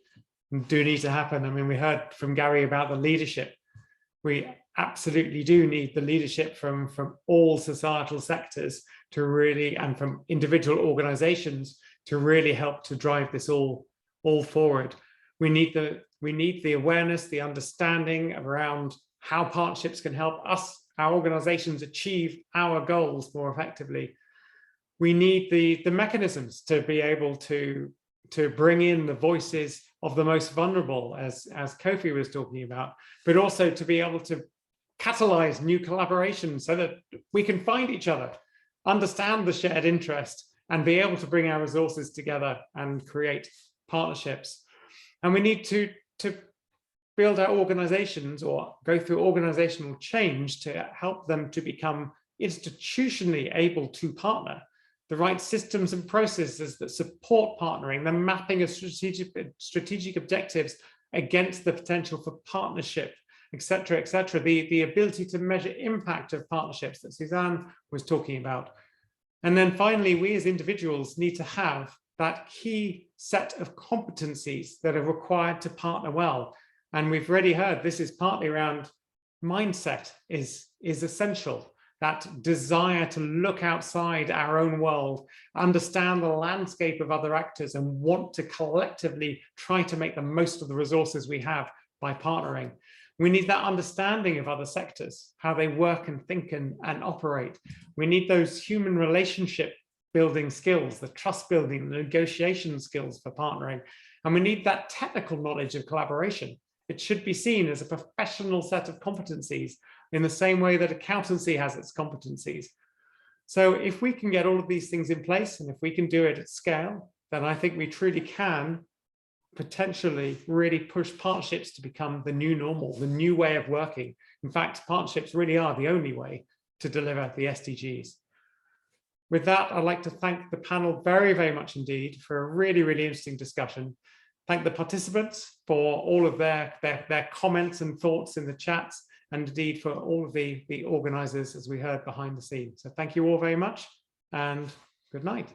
happen. I mean, we heard from Gary about the leadership. We absolutely do need the leadership from all societal sectors to really, and from individual organizations to really help to drive this all forward. We need the awareness, the understanding around how partnerships can help us, our organizations, achieve our goals more effectively. We need the mechanisms to be able to bring in the voices of the most vulnerable, as Kofi was talking about, but also to be able to catalyze new collaboration so that we can find each other, understand the shared interest, and be able to bring our resources together and create partnerships. And we need to build our organizations or go through organizational change to help them to become institutionally able to partner. The right systems and processes that support partnering, the mapping of strategic objectives against the potential for partnership, etc., etc. The ability to measure impact of partnerships that Suzanne was talking about. And then finally, we as individuals need to have that key set of competencies that are required to partner well. And we've already heard this is partly around mindset is essential. That desire to look outside our own world, understand the landscape of other actors, and want to collectively try to make the most of the resources we have by partnering. We need that understanding of other sectors, how they work and think and operate. We need those human relationship building skills, the trust building, the negotiation skills for partnering. And we need that technical knowledge of collaboration. It should be seen as a professional set of competencies in the same way that accountancy has its competencies. So if we can get all of these things in place, and if we can do it at scale, then I think we truly can potentially really push partnerships to become the new normal, the new way of working. In fact, partnerships really are the only way to deliver the SDGs. With that, I'd like to thank the panel very, very much indeed for a really, really interesting discussion. Thank the participants for all of their comments and thoughts in the chats, and indeed for all of the organizers, as we heard behind the scenes. So thank you all very much, and good night.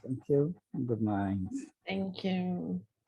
Thank you. Good night. Thank you.